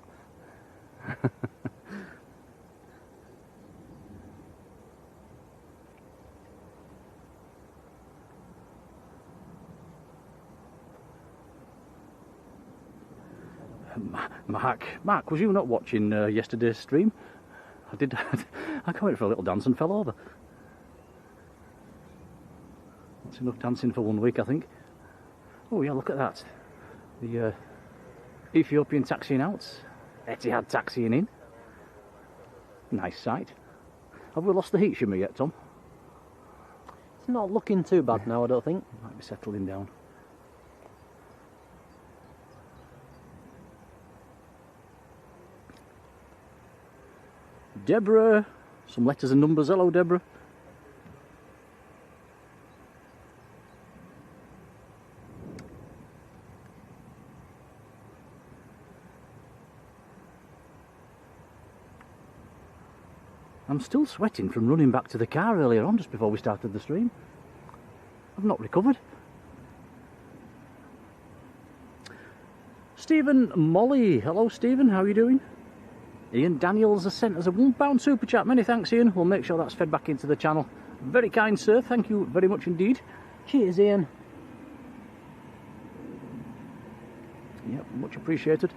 Mark, was you not watching yesterday's stream? I did. I went for a little dance and fell over. That's enough dancing for 1 week, I think. Oh yeah, look at that. The Ethiopian taxiing out, Etihad taxiing in. Nice sight. Have we lost the heat shimmer yet, Tom? It's not looking too bad now, I don't think. Might be settling down. Deborah, some letters and numbers. Hello, Deborah. I'm still sweating from running back to the car earlier on, just before we started the stream. I've not recovered. Stephen Molly. Hello, Stephen. How are you doing? Ian Daniels has sent us a £1 super chat. Many thanks, Ian. We'll make sure that's fed back into the channel. Very kind, sir. Thank you very much indeed. Cheers, Ian. Yep, much appreciated.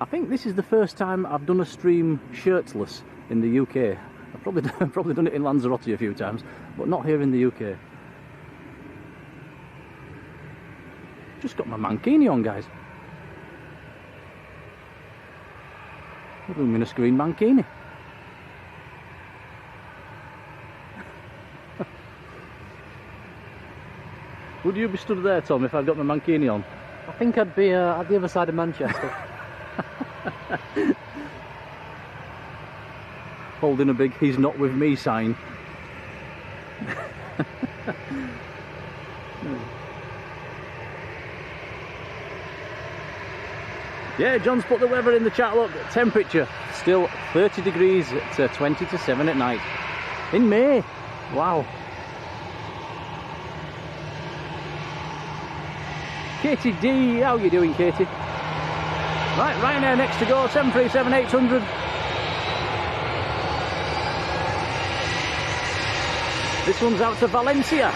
I think this is the first time I've done a stream shirtless in the UK. I've probably done it in Lanzarote a few times, but not here in the UK. Just got my mankini on, guys. Luminous green mankini. Would you be stood there, Tom, if I'd got my mankini on? I think I'd be at the other side of Manchester. Holding a big "he's not with me" sign. Yeah, John's put the weather in the chat. Look, temperature still 30 degrees at 20 to 7 at night in May. Wow. Katie D, how you doing, Katie? Right, Ryanair next to go, 737-800. This one's out to Valencia.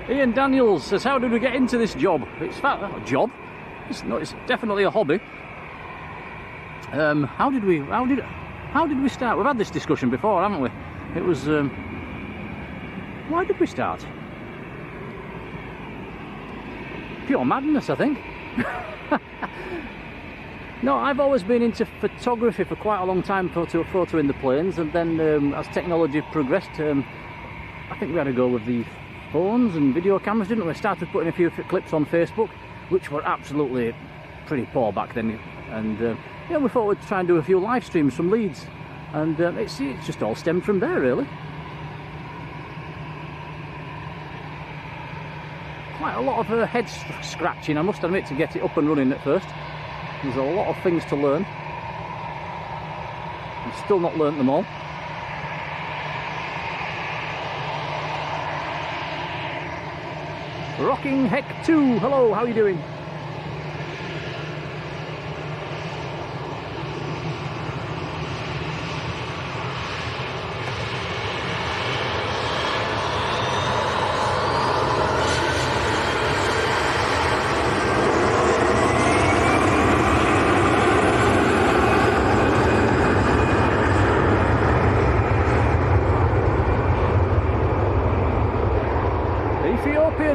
Ian Daniels says, how did we get into this job? It's a job. It's definitely a hobby. How did we start? We've had this discussion before, haven't we? It was why did we start? Pure madness, I think. No, I've always been into photography for quite a long time, photoing the planes, and then as technology progressed, I think we had to go with the phones and video cameras, didn't we? Started putting a few clips on Facebook, which were absolutely pretty poor back then, and yeah, we thought we'd try and do a few live streams from Leeds, and it's just all stemmed from there, really. Quite a lot of head scratching, I must admit, to get it up and running at first. There's a lot of things to learn. I've still not learnt them all. Rocking Heck 2, hello, how are you doing?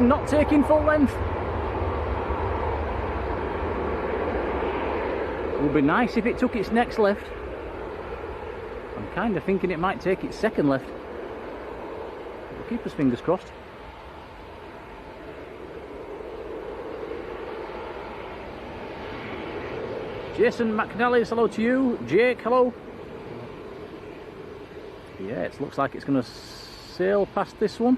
Not taking full length. It would be nice if it took its next left. I'm kind of thinking it might take its second left. We'll keep his fingers crossed. Jason McNally, hello to you. Jake, hello. Yeah, it looks like it's going to sail past this one.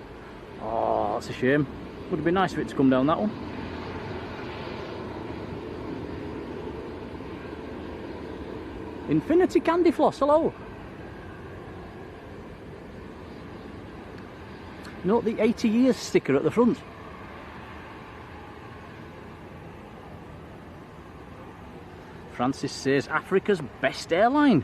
Oh, that's a shame. Would have been nice for it to come down that one. Infinity Candy Floss, hello. Note the 80 years sticker at the front. Francis says Africa's best airline.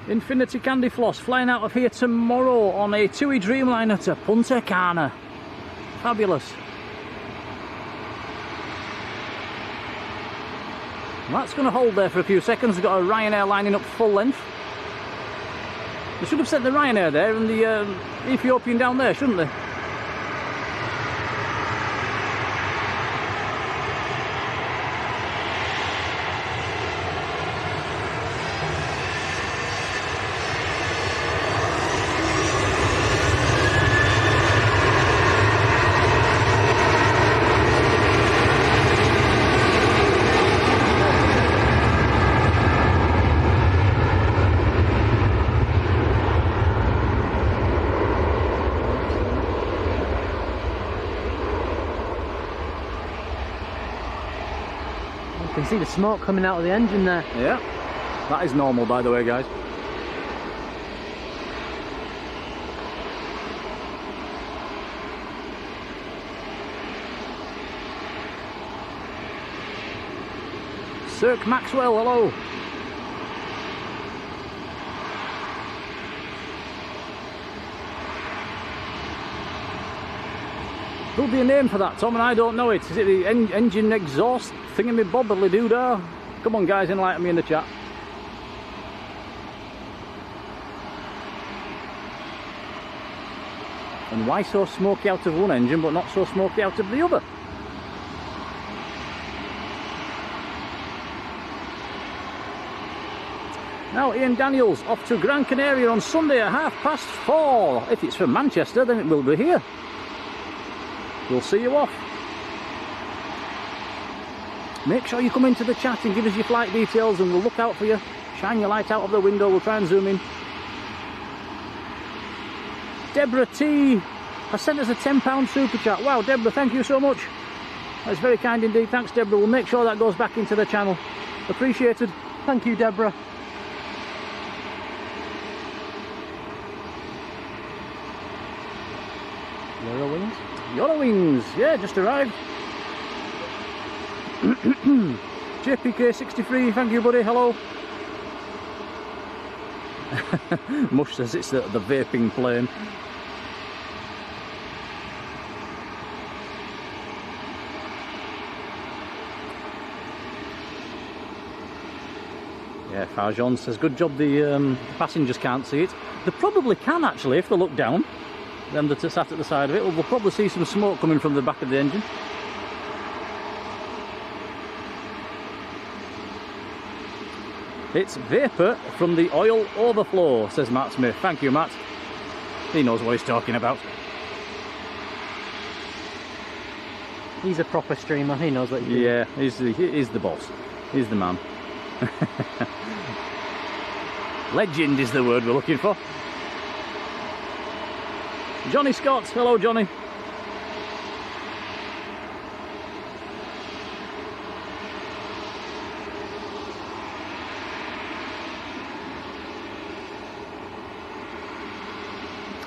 Infinity Candy Floss flying out of here tomorrow on a TUI Dreamliner to Punta Cana. Fabulous. Well, that's going to hold there for a few seconds. We've got a Ryanair lining up full length. They should have sent the Ryanair there and the Ethiopian down there, shouldn't they? You can see the smoke coming out of the engine there. Yeah, that is normal, by the way, guys. Cirque Maxwell, hello. There'll be a name for that, Tom, and I don't know it. Is it the engine exhaust thingamy-bobbly doodah? Come on, guys, enlighten me in the chat. And why so smoky out of one engine but not so smoky out of the other? Now Ian Daniels off to Gran Canaria on Sunday at 4:30. If it's from Manchester, then it will be here. We'll see you off. Make sure you come into the chat and give us your flight details and we'll look out for you. Shine your light out of the window, we'll try and zoom in. Deborah T has sent us a £10 super chat. Wow, Deborah, thank you so much. That's very kind indeed. Thanks, Deborah. We'll make sure that goes back into the channel. Appreciated. Thank you, Deborah. Laura Williams? Yellow Wings, yeah, just arrived. JPK63, thank you, buddy. Hello. Mush says it's the vaping plane. Yeah, Farjon says, good job the passengers can't see it. They probably can actually if they look down. Them that are sat at the side of it. We'll probably see some smoke coming from the back of the engine. It's vapour from the oil overflow, says Matt Smith. Thank you, Matt. He knows what he's talking about. He's a proper streamer, he knows what he's doing. Yeah, he's the boss. He's the man. Legend is the word we're looking for. Johnny Scott, hello Johnny.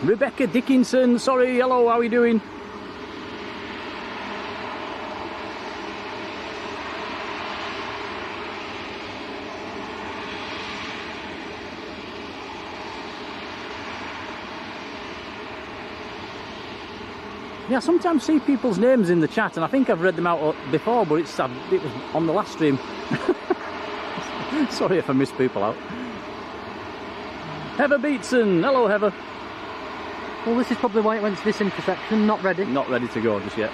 Rebecca Dickinson, sorry, hello, how are you doing? Yeah, I sometimes see people's names in the chat, and I think I've read them out before, but it was on the last stream. Sorry if I miss people out. Heather Beatson, hello Heather. Well, this is probably why it went to this intersection, not ready. Not ready to go just yet.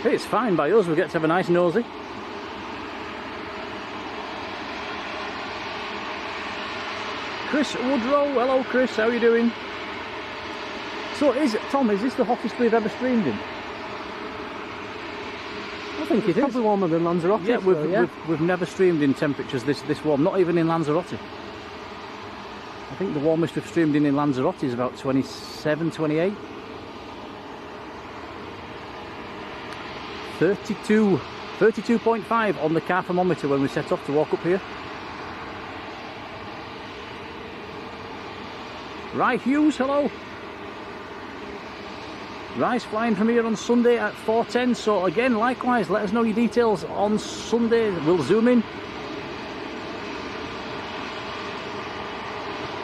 Hey, it's fine by us, we get to have a nice nosy. Chris Woodrow, hello Chris, how are you doing? So Tom, is this the hottest we've ever streamed in? I think it is. Probably warmer than Lanzarote. Yeah, we've never streamed in temperatures this warm, not even in Lanzarote. I think the warmest we've streamed in Lanzarote is about 27, 28. 32.5 on the car thermometer when we set off to walk up here. Rye Hughes, hello. Rye's flying from here on Sunday at 4:10, so again, likewise, let us know your details on Sunday. We'll zoom in.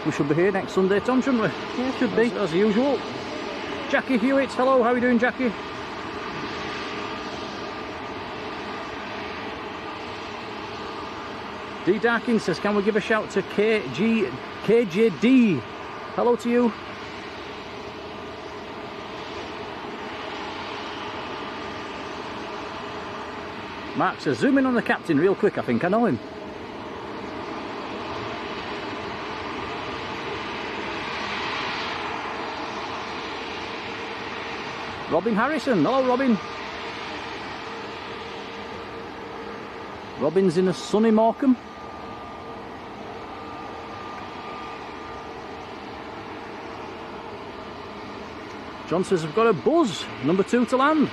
We should be here next Sunday, Tom, shouldn't we? Yeah, should be. As usual. Jackie Hewitt, hello, how are you doing, Jackie? D Darkin says, can we give a shout to KJD? Hello to you. Mark says, zoom in on the captain real quick, I think I know him. Robin Harrison, hello Robin. Robin's in a sunny Morecambe. John says, I've got a buzz, number 2 to land.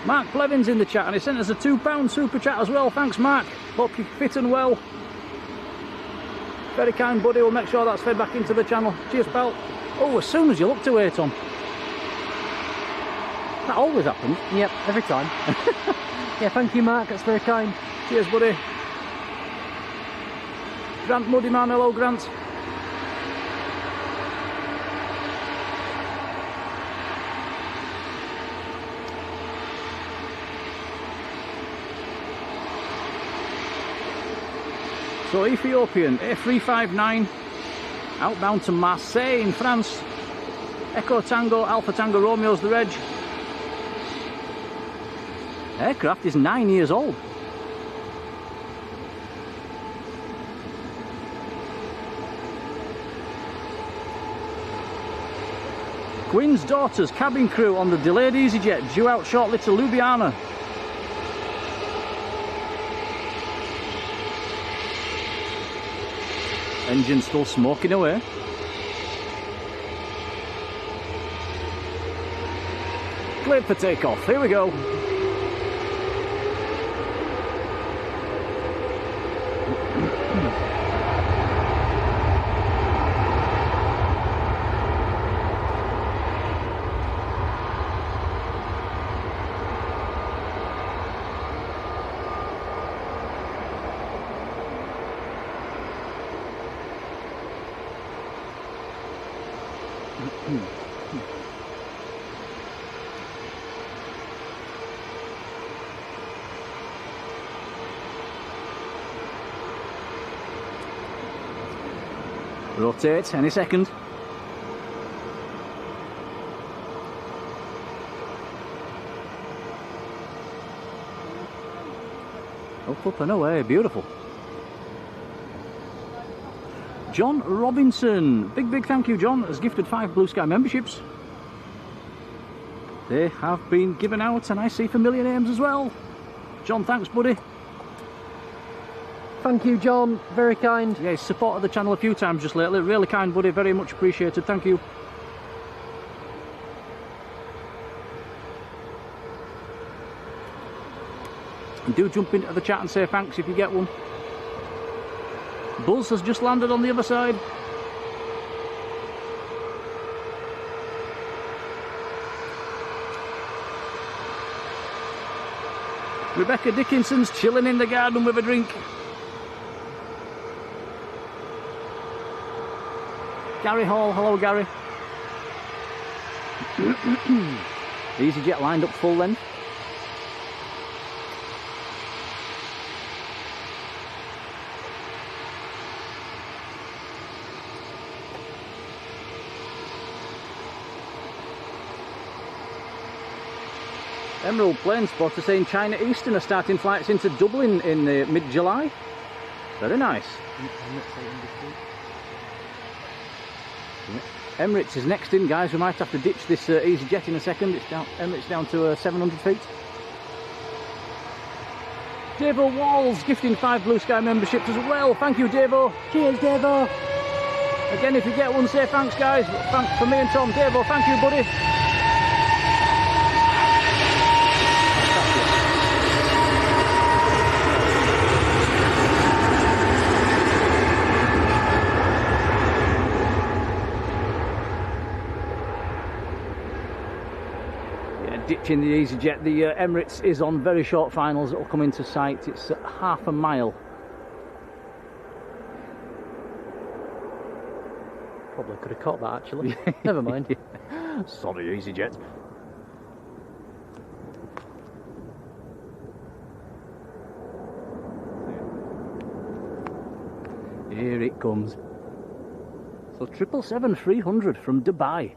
Mark Blevins in the chat, and he sent us a £2 super chat as well. Thanks, Mark. Hope you're fit and well. Very kind, buddy. We'll make sure that's fed back into the channel. Cheers, pal. Oh, as soon as you look away, Tom. That always happens. Yep, every time. Yeah, thank you, Mark. That's very kind. Cheers, buddy. Grant Muddyman. Hello, Grant. So Ethiopian A359 outbound to Marseille in France. Echo Tango, Alpha Tango Romeo's the reg. Aircraft is 9 years old. Queen's Daughters cabin crew on the delayed EasyJet due out shortly to Ljubljana. Engine still smoking away. Cleared for takeoff. Here we go. Rotate any second. Up and away, beautiful. John Robinson, big thank you. John has gifted 5 Blue Sky memberships. They have been given out and I see familiar names as well. John, thanks buddy. Thank you, John, very kind. Yeah, he's supported the channel a few times just lately. Really kind buddy, very much appreciated, thank you. And do jump into the chat and say thanks if you get one. Buzz has just landed on the other side. Rebecca Dickinson's chilling in the garden with a drink. Gary Hall, hello Gary. EasyJet lined up full length. Emerald Plane Spotter saying China Eastern are starting flights into Dublin in mid-July. Very nice. Emirates is next in, guys. We might have to ditch this EasyJet in a second. It's down, Emirates down to 700 feet. Davo Walls gifting 5 Blue Sky memberships as well. Thank you, Davo. Cheers, Davo. Again, if you get one, say thanks, guys. Thanks for me and Tom. Davo, thank you, buddy. Ditching the EasyJet. The Emirates is on very short finals that will come into sight. It's half a mile. Probably could have caught that actually. Never mind. Sorry, EasyJet. Here it comes. So 777-300 from Dubai.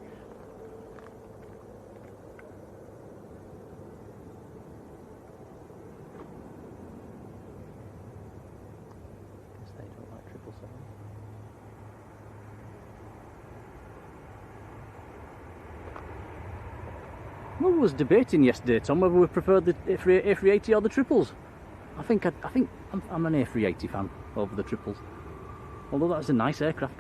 We was debating yesterday, Tom, whether we preferred the A380 or the triples. I think I'm an A380 fan over the triples. Although that's a nice aircraft.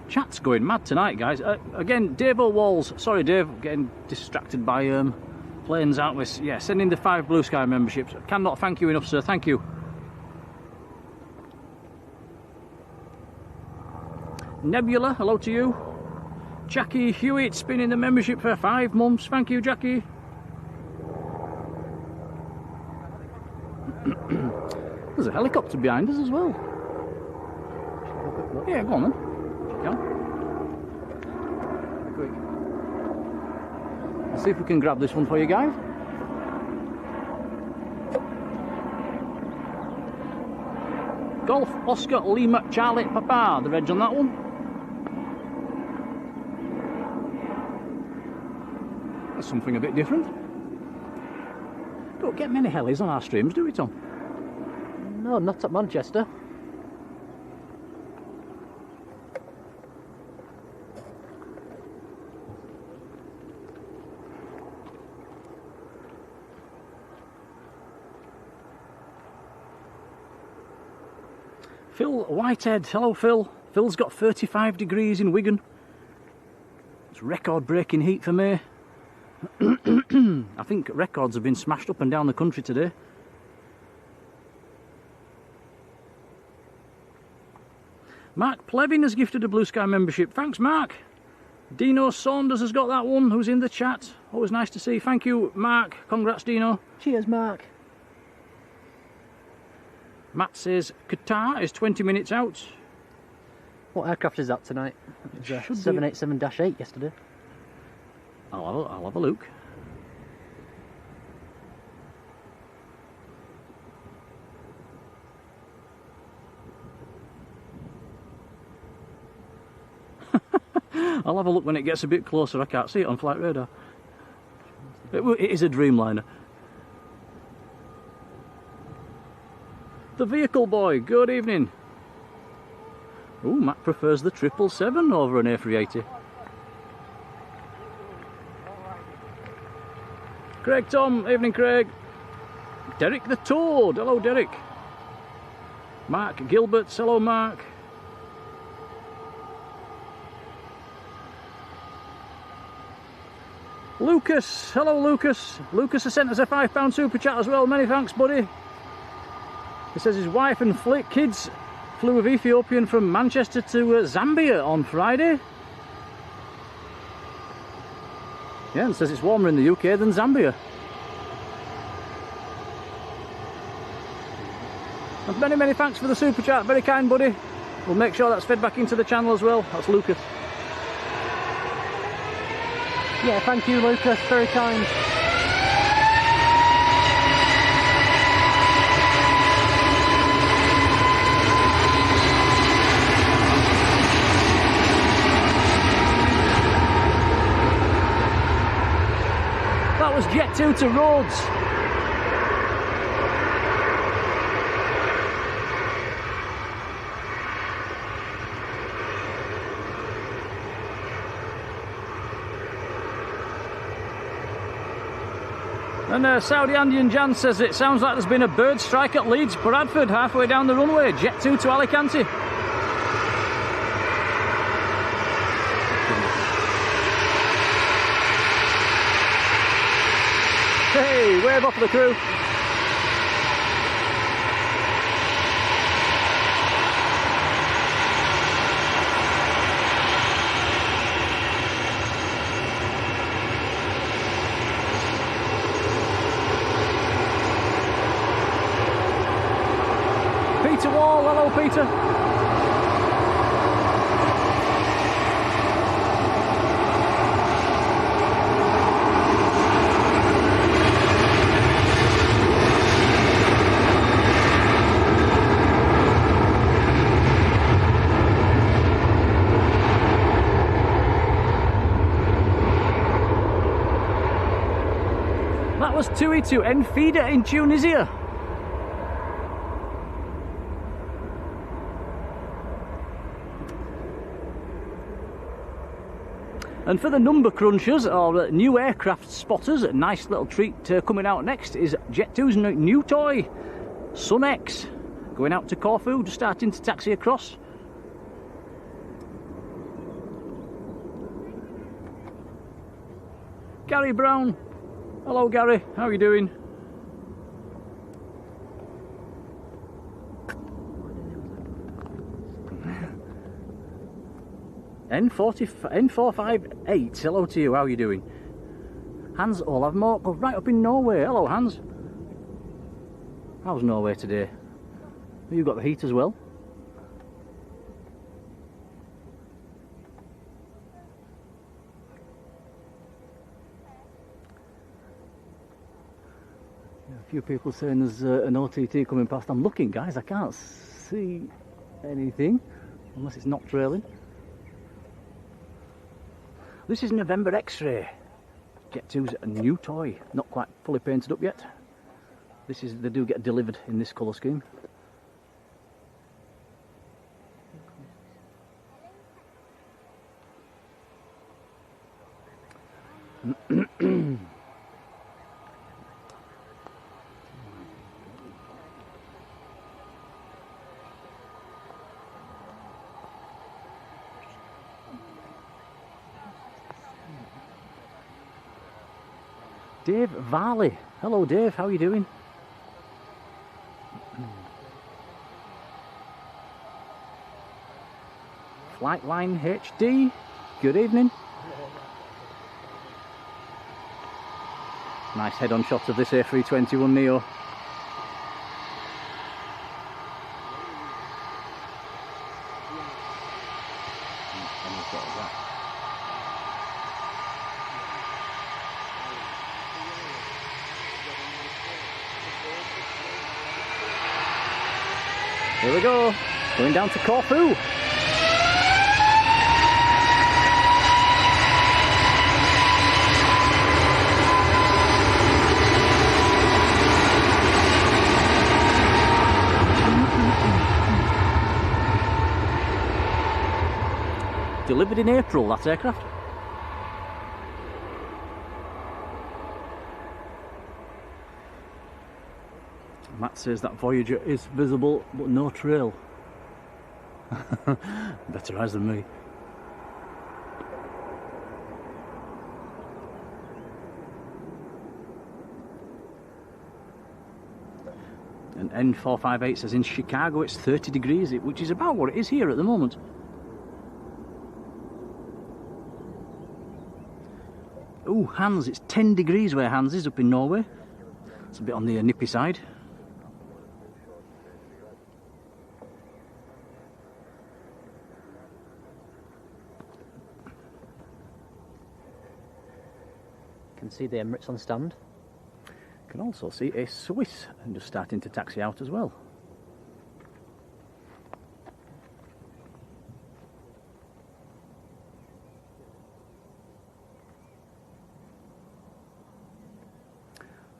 Chat's going mad tonight, guys. Again, Dave Walls. Sorry, Dave, getting distracted by planes, aren't we? Yeah, sending the 5 Blue Sky memberships. Cannot thank you enough, sir. Thank you. Nebula, hello to you. Jackie Hewitt spinning the membership for 5 months. Thank you, Jackie. There's a helicopter behind us as well. Yeah, go on then. If you can. Quick. Let's see if we can grab this one for you guys. Golf Oscar Lima Charlie Papa, the reg on that one. That's something a bit different. Don't get many helis on our streams, do we, Tom? No, not at Manchester. Phil Whitehead, hello Phil. Phil's got 35 degrees in Wigan. It's record-breaking heat for May. I think records have been smashed up and down the country today. Mark Plevin has gifted a Blue Sky membership. Thanks, Mark. Dino Saunders has got that one, who's in the chat. Always nice to see. Thank you, Mark. Congrats, Dino. Cheers, Mark. Matt says Qatar is 20 minutes out. What aircraft is that tonight? It was a 787-8 yesterday. I'll have a look. I'll have a look when it gets a bit closer. I can't see it on flight radar. It is a Dreamliner. The Vehicle Boy, good evening. Oh, Matt prefers the 777 over an A380. Craig Tom, evening Craig. Derek the Toad, hello Derek. Mark Gilbert, hello Mark. Lucas, hello Lucas. Lucas has sent us a £5 super chat as well, many thanks buddy. He says his wife and kids flew with Ethiopian from Manchester to Zambia on Friday. Yeah, and says it's warmer in the UK than Zambia. And many thanks for the super chat, very kind buddy. We'll make sure that's fed back into the channel as well. That's Lucas. Yeah, thank you Lucas, very kind. That was Jet 2 to Rhodes. And Saudi Andean Jan says it sounds like there's been a bird strike at Leeds, Bradford, halfway down the runway. Jet 2 to Alicante. Hey, wave off the crew. Peter Wall, hello Peter. That was Tui to Enfida in Tunisia. And for the number crunchers or new aircraft spotters, a nice little treat coming out next is Jet2's new toy, Sun X, going out to Corfu, just starting to taxi across. Gary Brown, hello Gary, how are you doing? N458, hello to you, how are you doing? Hans Olav Mork, right up in Norway, hello Hans. How's Norway today? You got the heat as well? A few people saying there's an OTT coming past. I'm looking guys, I can't see anything unless it's not trailing. This is November X-Ray. Jet2's a new toy, not quite fully painted up yet. This is, they do get delivered in this colour scheme. Dave Varley. Hello Dave, how are you doing? Flightline HD, good evening. Nice head-on shot of this A321neo. What was that? Here we go, going down to Corfu. Delivered in April, that aircraft. Matt says that Voyager is visible but no trail. Better eyes than me. And N458 says in Chicago it's 30 degrees, which is about what it is here at the moment. Oh, Hans, it's 10 degrees where Hans is up in Norway. It's a bit on the nippy side. Can see the Emirates on stand. Can also see a Swiss and just starting to taxi out as well.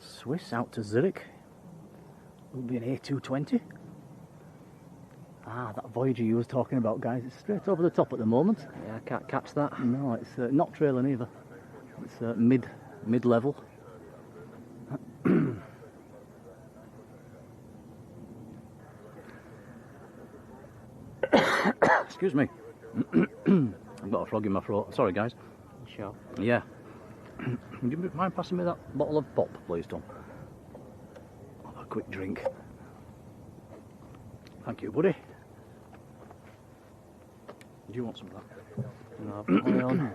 Swiss out to Zurich. Will be an A220. Ah, that Voyager you was talking about, guys. It's straight over the top at the moment. Yeah, I can't catch that. No, it's not trailing either. It's mid-level. Excuse me. I've got a frog in my throat. Sorry, guys. Sure. Yeah. Would you mind passing me that bottle of pop, please, Tom? Have a quick drink. Thank you, buddy. Do you want some of that? No, I've got my own.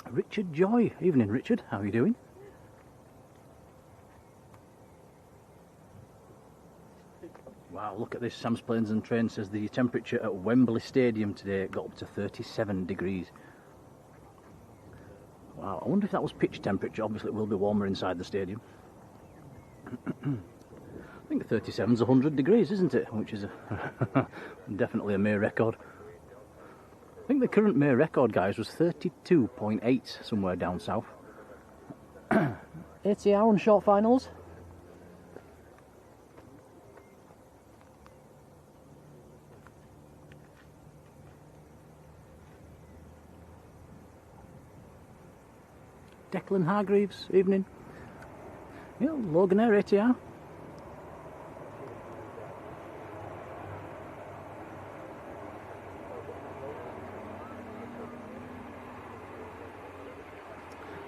Richard Joy. Evening, Richard. How are you doing? Wow, look at this. Sam's Planes and Trains says the temperature at Wembley Stadium today got up to 37 degrees. Wow, I wonder if that was pitch temperature. Obviously it will be warmer inside the stadium. I think 37 is 100 degrees, isn't it? Which is definitely a May record. I think the current May record, guys, was 32.8 somewhere down south. ATR on short finals. Declan Hargreaves, evening. Yeah, Loganair ATR.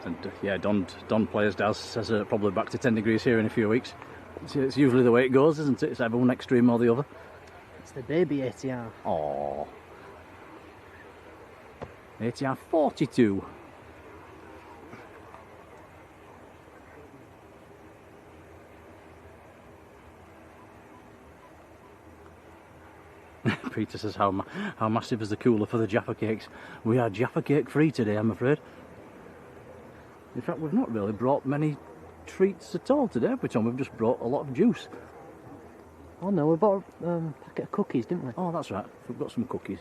And yeah, Don Players Daz says probably back to 10 degrees here in a few weeks. It's usually the way it goes, isn't it? It's either one extreme or the other. It's the baby ATR. Aww. ATR 42. Peter says, how massive is the cooler for the Jaffa cakes? We are Jaffa cake free today, I'm afraid. In fact, we've not really brought many treats at all today, have we, Tom? We've just brought a lot of juice. Oh no, we bought a packet of cookies, didn't we? Oh, that's right. We've got some cookies.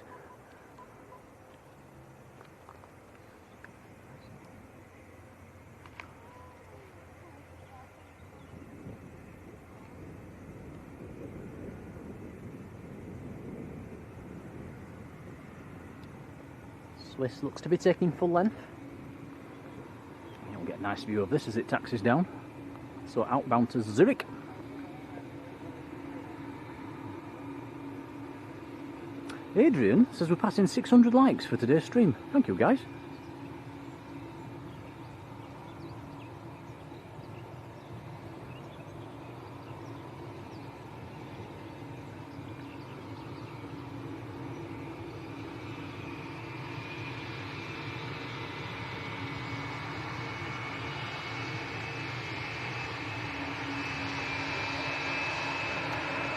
Swiss looks to be taking full length. You'll get a nice view of this as it taxis down. So outbound to Zurich. Adrian says we're passing 600 likes for today's stream. Thank you, guys.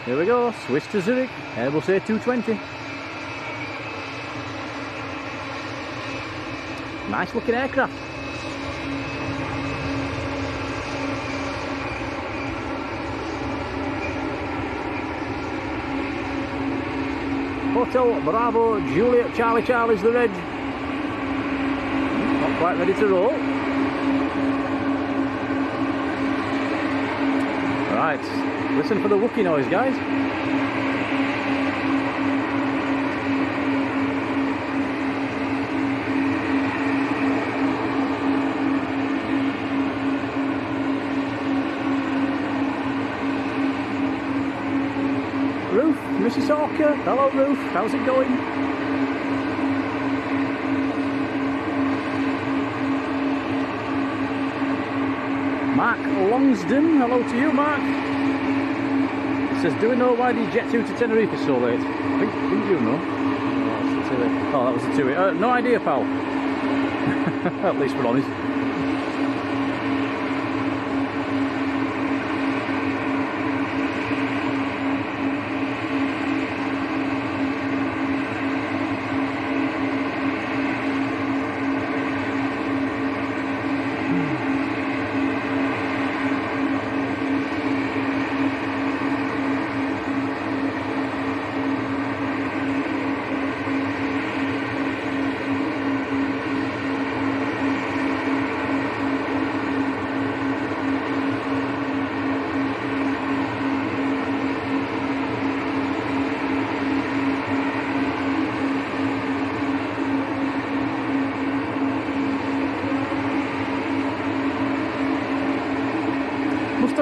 Here we go, Swiss to Zurich, Airbus A220. Nice looking aircraft. Hotel Bravo Juliet Charlie Charlie's the reg. Not quite ready to roll. Right, listen for the Wookiee noise, guys. Ruth, Mississauga. Hello, Ruth. How's it going? Mark Longsden. Hello to you, Mark. He says, do we know why the Jet2 to Tenerife is so late? I think you know. Oh, that was the two-way. No idea, pal. At least we're honest.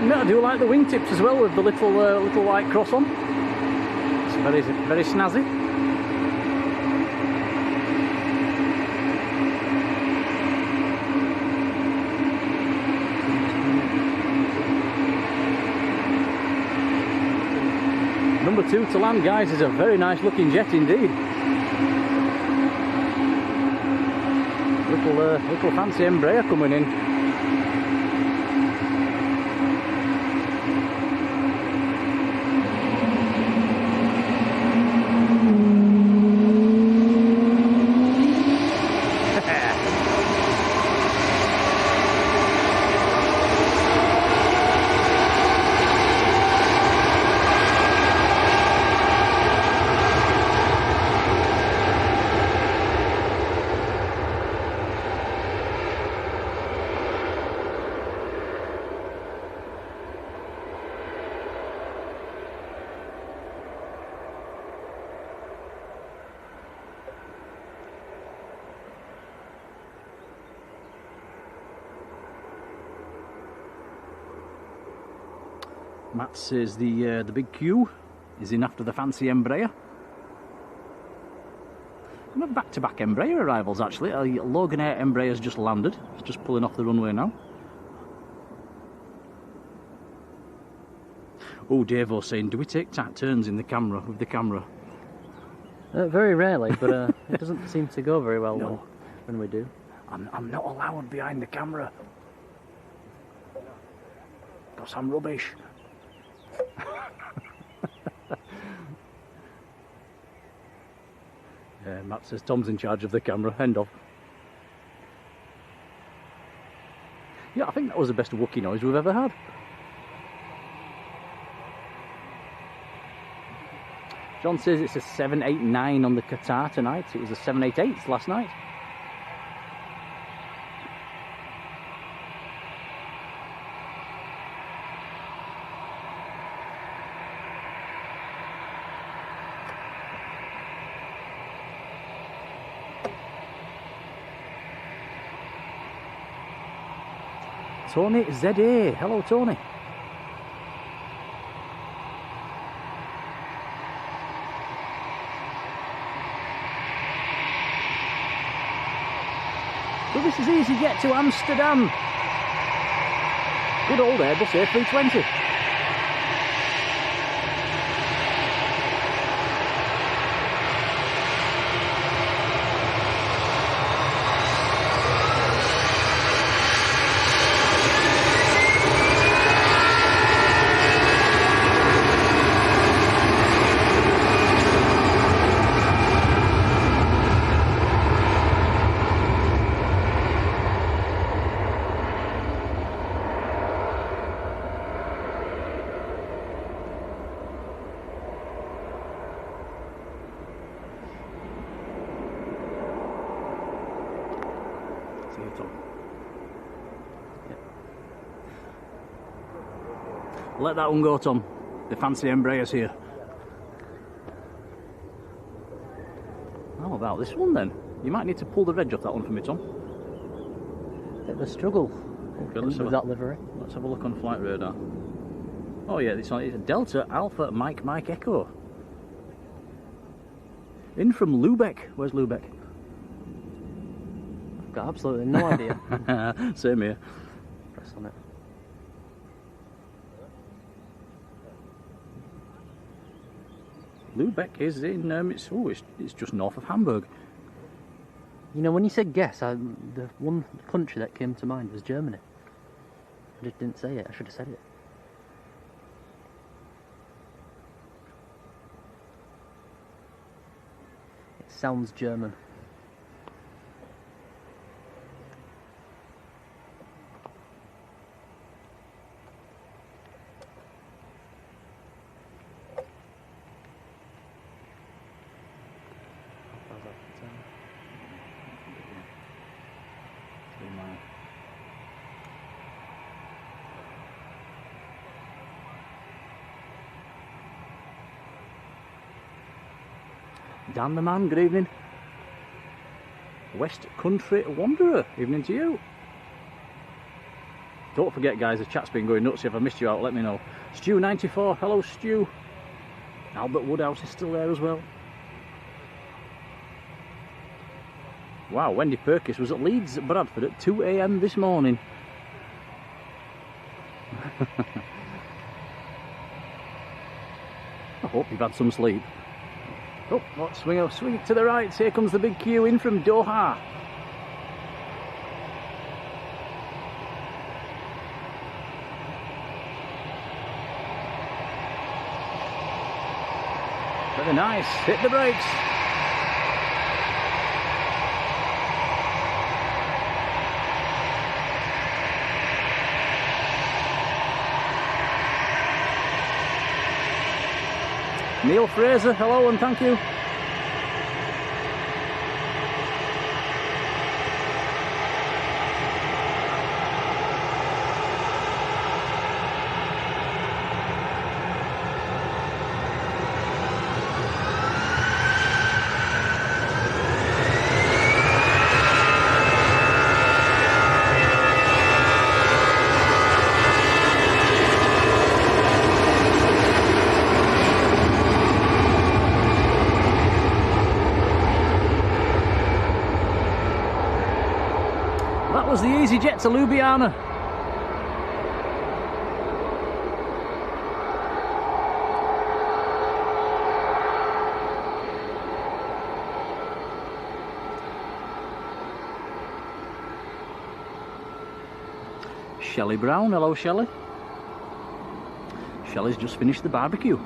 I do like the wingtips as well with the little white cross on. It's very snazzy. Number 2 to land, guys, is a very nice looking jet indeed. Little fancy Embraer coming in. Matt says the big Q is in after the fancy Embraer. I'm have back-to-back Embraer arrivals actually. Logan Air Embraer's just landed. It's just pulling off the runway now. Oh, Davo's saying, do we take turns in the camera with the camera? Very rarely, but it doesn't seem to go very well No. when we do. I'm not allowed behind the camera because I'm rubbish. Yeah, Matt says Tom's in charge of the camera. End of. Yeah, I think that was the best Wookiee noise we've ever had. John says it's a 789 on the Qatar tonight. It was a 788 last night. Tony ZA. Hello, Tony. So this is easy get to Amsterdam. Good old Airbus A320. See you, Tom. Yeah. Let that one go, Tom. The fancy Embraers here. How about this one then? You might need to pull the reg off that one for me, Tom. Bit of a struggle Okay, with that livery. Let's have a look on flight radar. Oh yeah, it's a Delta Alpha Mike Echo. In from Lubeck. Where's Lubeck? I've got absolutely no idea. Same here. Press on it. Lubeck is in, it's just north of Hamburg. You know, when you said guess, the one country that came to mind was Germany. I just didn't say it, I should have said it. It sounds German. Dan the man, good evening. West Country Wanderer, evening to you. Don't forget guys, the chat's been going nuts. If I missed you out, let me know. Stu94, hello Stu. Albert Woodhouse is still there as well. Wow, Wendy Perkis was at Leeds at Bradford at 2 AM this morning. I hope you've had some sleep. Oh, let's swing it to the right. Here comes the big queue in from Doha. Very nice. Hit the brakes. Neil Fraser, hello and thank you. Was the EasyJet to Ljubljana. Shelley Brown, hello Shelley. Shelley's just finished the barbecue.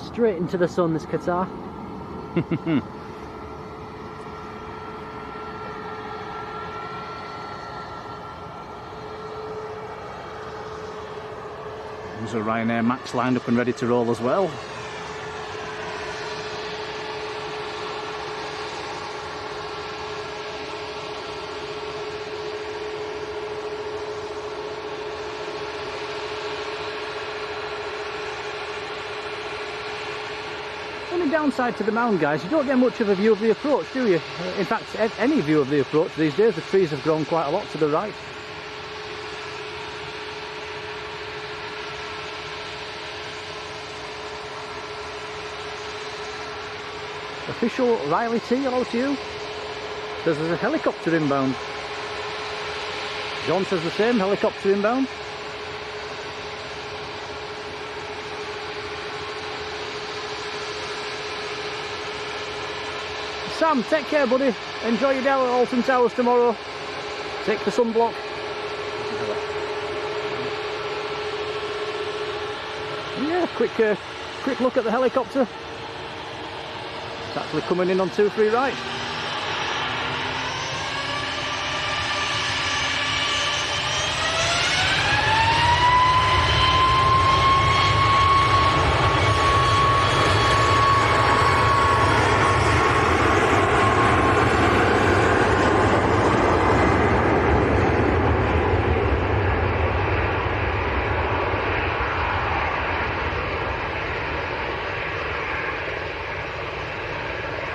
Straight into the sun, this Qatar. There's a Ryanair Max lined up and ready to roll as well. Only downside to the mound, guys, you don't get much of a view of the approach, do you? In fact, any view of the approach these days. The trees have grown quite a lot to the right. Official Riley T, hello to you. Says there's a helicopter inbound. John says the same, helicopter inbound. Sam, take care buddy. Enjoy your day at Alton Towers tomorrow. Take the sunblock. Yeah, quick look at the helicopter. It's actually coming in on 2-3 right.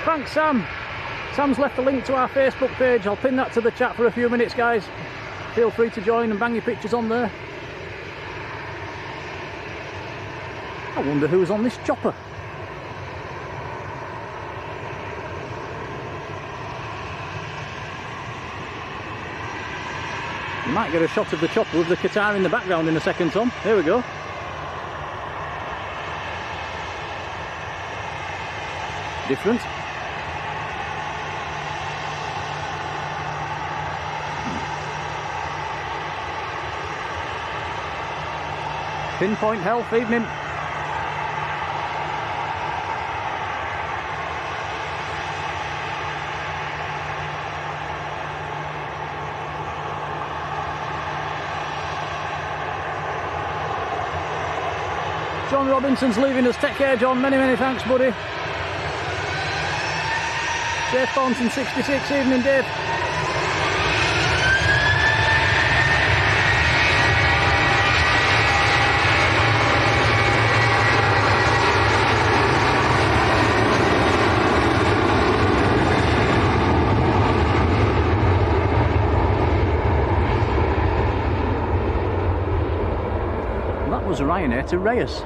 Thanks, Sam. Sam's left a link to our Facebook page. I'll pin that to the chat for a few minutes, guys. Feel free to join and bang your pictures on there. I wonder who's on this chopper. You might get a shot of the chopper with the guitar in the background in a second, Tom. Here we go. Different. Pinpoint health, evening. John Robinson's leaving us. Take care, John. Many, many thanks, buddy. Dave Thornton 66, evening, Dave. That was Ryanair to Reyes.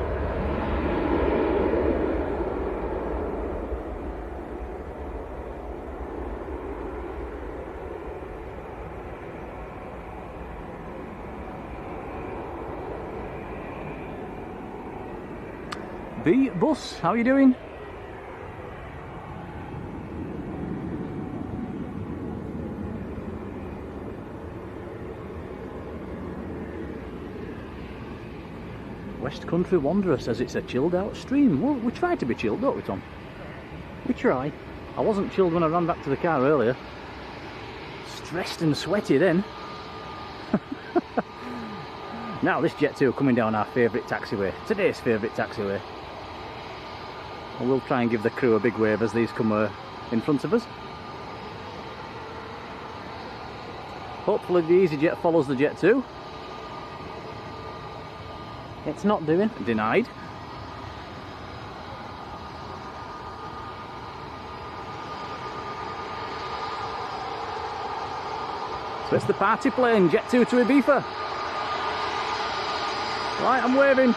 B Bus, how are you doing? West Country Wanderer says it's a chilled out stream. Well, we try to be chilled, don't we, Tom? We try. I wasn't chilled when I ran back to the car earlier. Stressed and sweaty then. Now this Jet 2 coming down our favourite taxiway. Today's favourite taxiway. And we'll try and give the crew a big wave as these come in front of us. Hopefully the EasyJet follows the Jet 2. It's not doing. Denied. So it's the party plane, Jet 2 to Ibiza. Right, I'm waving.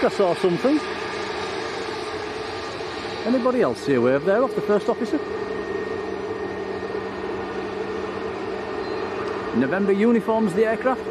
I saw something. Anybody else see a wave there off the first officer? November uniforms the aircraft.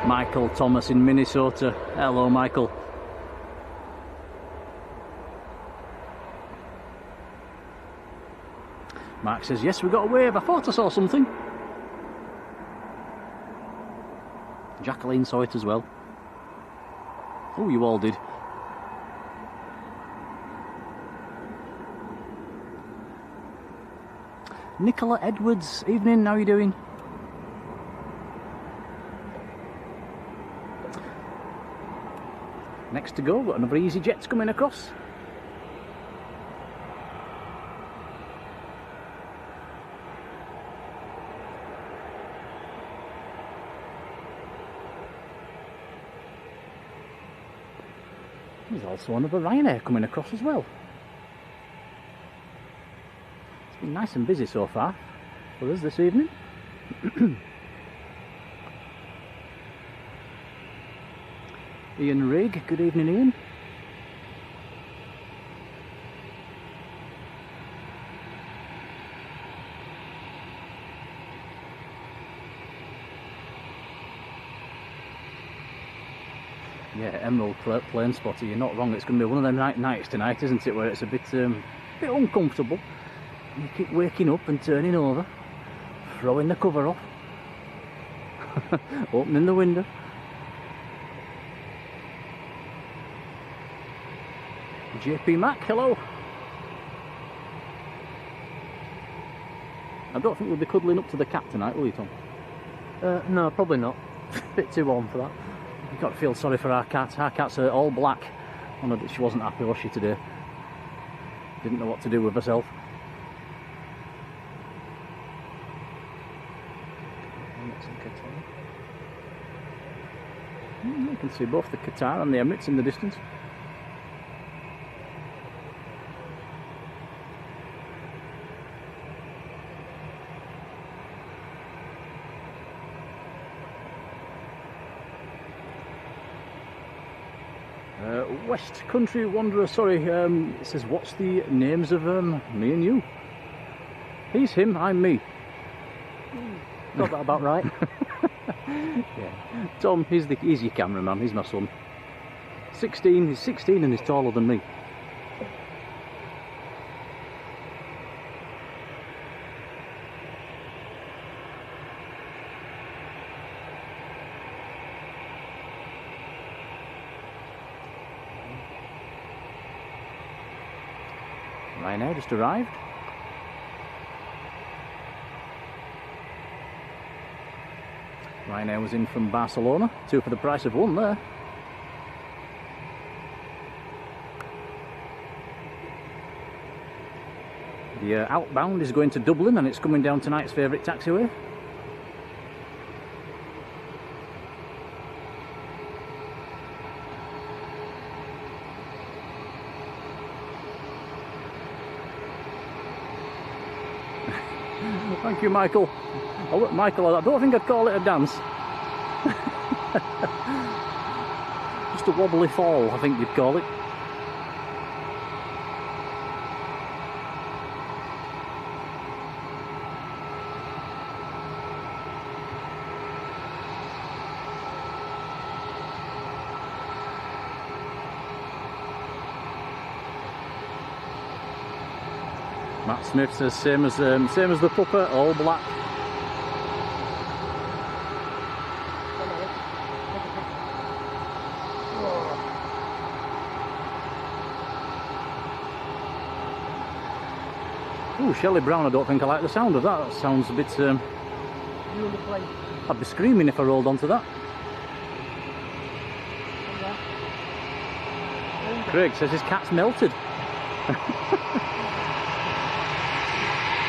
Michael Thomas in Minnesota. Hello, Michael. Mark says, yes, we got a wave. I thought I saw something. Jacqueline saw it as well. Oh, you all did. Nicola Edwards, evening, how are you doing? Next to go, got another EasyJet coming across. There's also another Ryanair coming across as well. It's been nice and busy so far for us this evening. Ian Rigg, good evening, Ian. Yeah, Emerald Plane Spotter, you're not wrong. It's going to be one of them nights tonight, isn't it, where it's a bit uncomfortable. You keep waking up and turning over, throwing the cover off. Opening the window. JP Mac, hello. I don't think we'll be cuddling up to the cat tonight, will you, Tom? No, probably not. Bit too warm for that. You've got to feel sorry for our cat. Our cat's all black. I know that she wasn't happy, was she, today? Didn't know what to do with herself. You can see both the Qatar and the Emirates in the distance. West Country Wanderer, sorry, it says, what's the names of me and you? He's him, I'm me. Got that about right. Yeah. Tom, he's your cameraman, he's my son. 16, he's 16 and he's taller than me. Ryanair just arrived. Ryanair was in from Barcelona, 2 for the price of 1 there. The outbound is going to Dublin and it's coming down tonight's favourite taxiway. Thank you, Michael. Oh, look, Michael, I don't think I'd call it a dance. Just a wobbly fall, I think you'd call it. Matt Smith says same as the pupper, all black. Ooh, Shelley Brown, I don't think I like the sound of that. That sounds a bit... I'd be screaming if I rolled onto that. Craig says his cat's melted.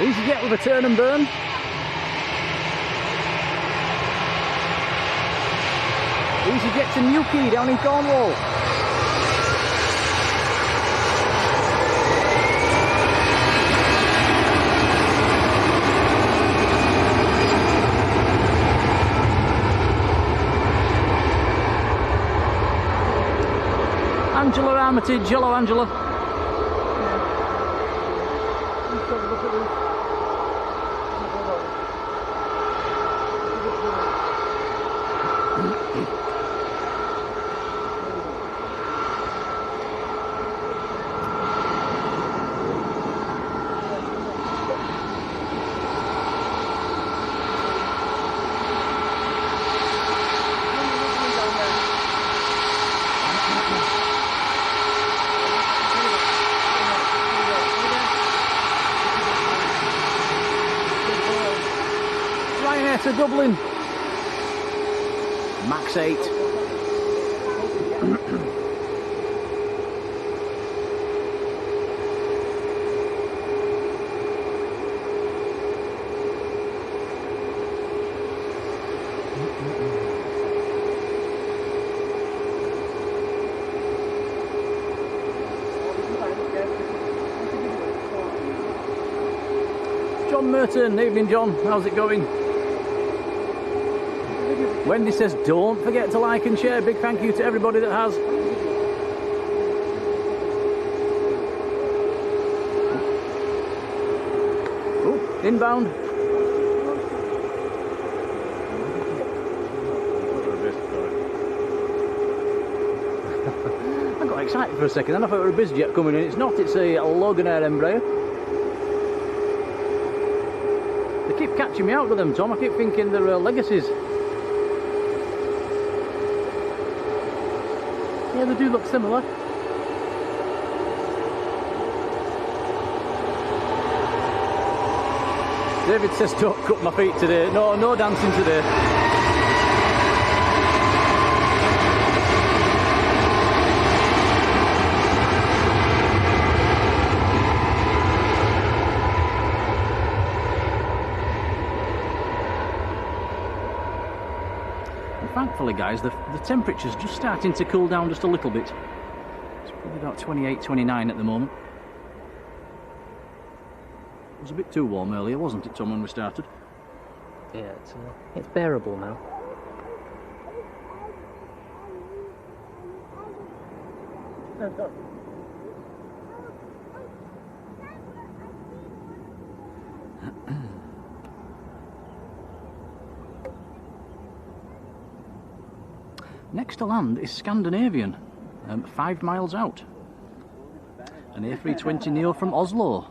Easy get with a turn and burn. Easy get to Newquay down in Cornwall. Angela Armitage, hello Angela. To Dublin, max 8. John Merton, evening John, how's it going? Wendy says, don't forget to like and share. Big thank you to everybody that has. Oh, inbound. I got excited for a second, then I thought it was a BizJet coming in. It's not, it's a Loganair Embraer. They keep catching me out with them, Tom. I keep thinking they're legacies. Yeah, they do look similar. David says don't cut my feet today. No, no dancing today. And thankfully, guys, the temperature's just starting to cool down just a little bit. It's probably about 28, 29 at the moment. It was a bit too warm earlier, wasn't it, Tom, when we started? Yeah, it's bearable now. Next to land is Scandinavian, 5 miles out. An A320 Neo from Oslo.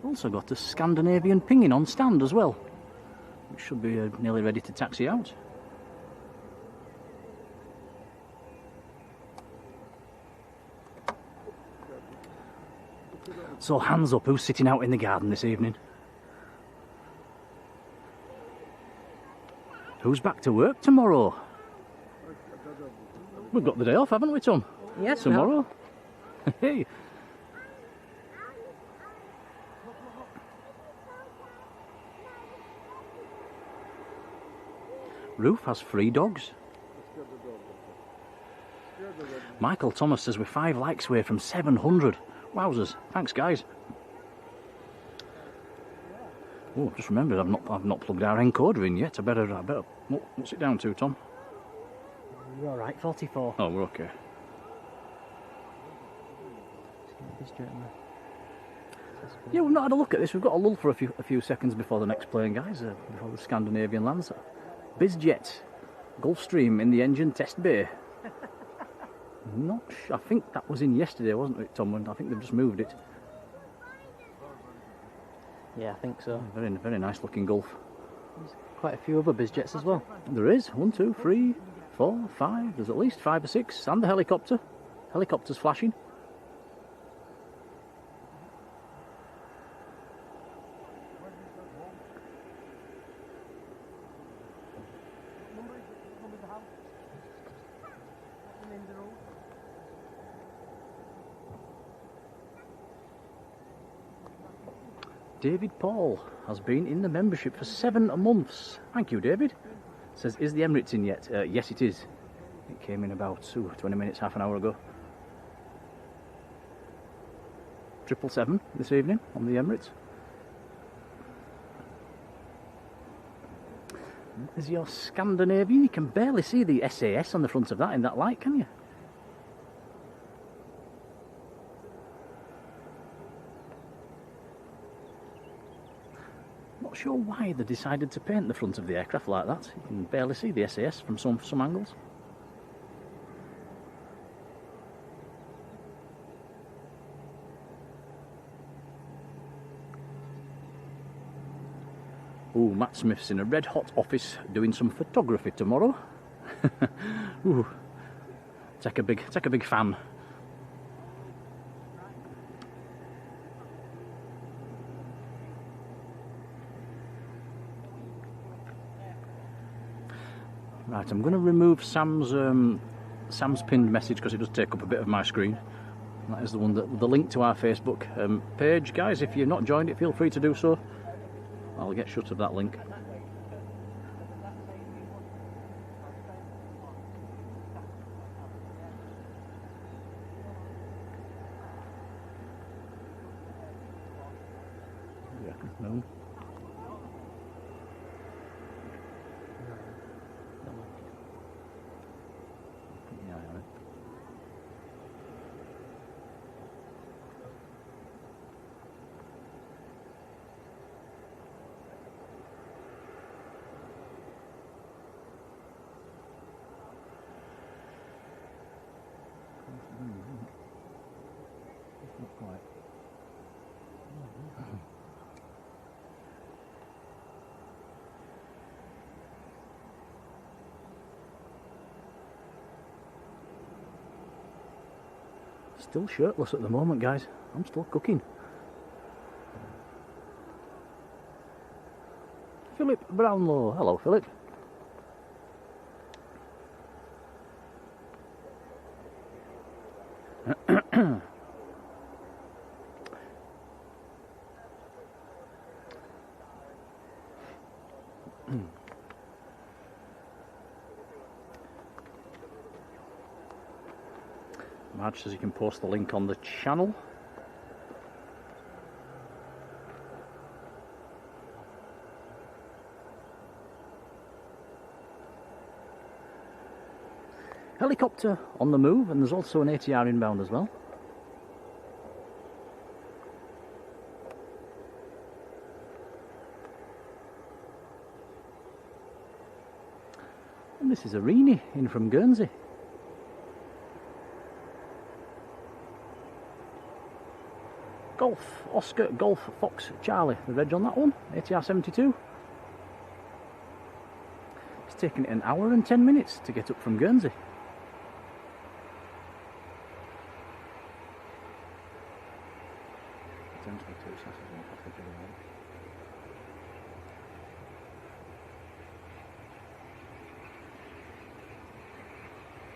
Also got a Scandinavian pinging on stand as well, which should be nearly ready to taxi out. So hands up, who's sitting out in the garden this evening? Who's back to work tomorrow? We've got the day off, haven't we, Tom? Yes, tomorrow. Hey. Ruth has 3 dogs. Michael Thomas says we're 5 likes away from 700. Wowzers! Thanks, guys. Oh, just remembered I've not plugged our encoder in yet. I better. What's it down to, Tom? You're all right. 44. Oh, we're okay. Yeah, we've not had a look at this. We've got a lull for a few seconds before the next plane, guys. Before the Scandinavian lands. BizJet, Gulfstream in the engine test bay. I think that was in yesterday, wasn't it, Tom? I think they've just moved it. Yeah, I think so. Very, very nice looking Gulf. There's quite a few other BizJets as well. There is 1, 2, 3, 4, 5. There's at least 5 or 6, and the helicopter. Helicopter's flashing. David Paul has been in the membership for 7 months. Thank you, David. Says, is the Emirates in yet? Yes, it is. It came in about 20 minutes, half an hour ago. 777 this evening on the Emirates. There's your Scandinavian. You can barely see the SAS on the front of that in that light, can you? Not sure why they decided to paint the front of the aircraft like that. You can barely see the SAS from some angles. Ooh, Matt Smith's in a red hot office doing some photography tomorrow. Ooh, take a big fan. Right, I'm going to remove Sam's pinned message because it does take up a bit of my screen. That is the one the link to our Facebook page, guys. If you've not joined it, feel free to do so. I'll get shut of that link. Yeah, no. Still shirtless at the moment, guys. I'm still cooking. Philip Brownlow. Hello, Philip. Marge says you can post the link on the channel. Helicopter on the move, and there's also an ATR inbound as well. And this is Arini in from Guernsey. Golf, Oscar, Golf, Fox, Charlie, the reg on that one, ATR 72. It's taken it an hour and 10 minutes to get up from Guernsey.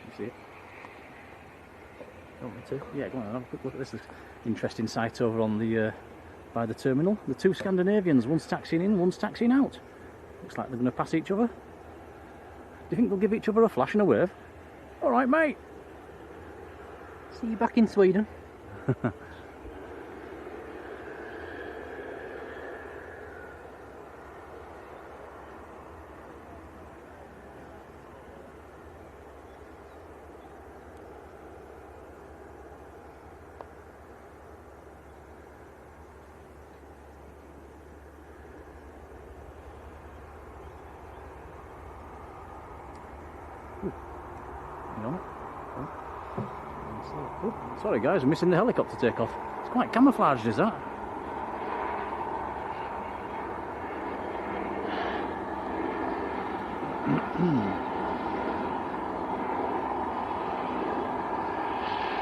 You see it? Don't want to? Yeah, go on, have a quick look at this interesting sight over on the by the terminal. The two Scandinavians, one's taxiing in, one's taxiing out. Looks like they're going to pass each other. Do you think they'll give each other a flash and a wave? All right, mate. See you back in Sweden. Oh, sorry guys, I'm missing the helicopter takeoff. It's quite camouflaged, is that?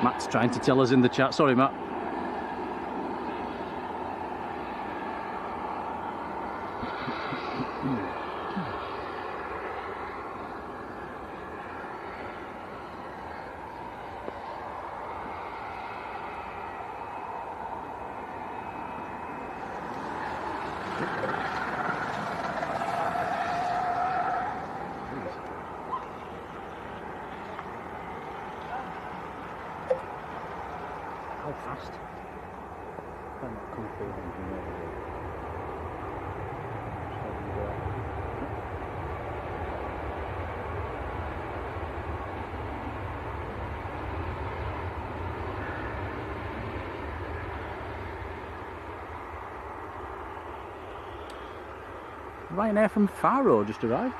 Matt's trying to tell us in the chat. Sorry, Matt. How fast? I'm not comfortable on from over here. Ryanair from Faro just arrived.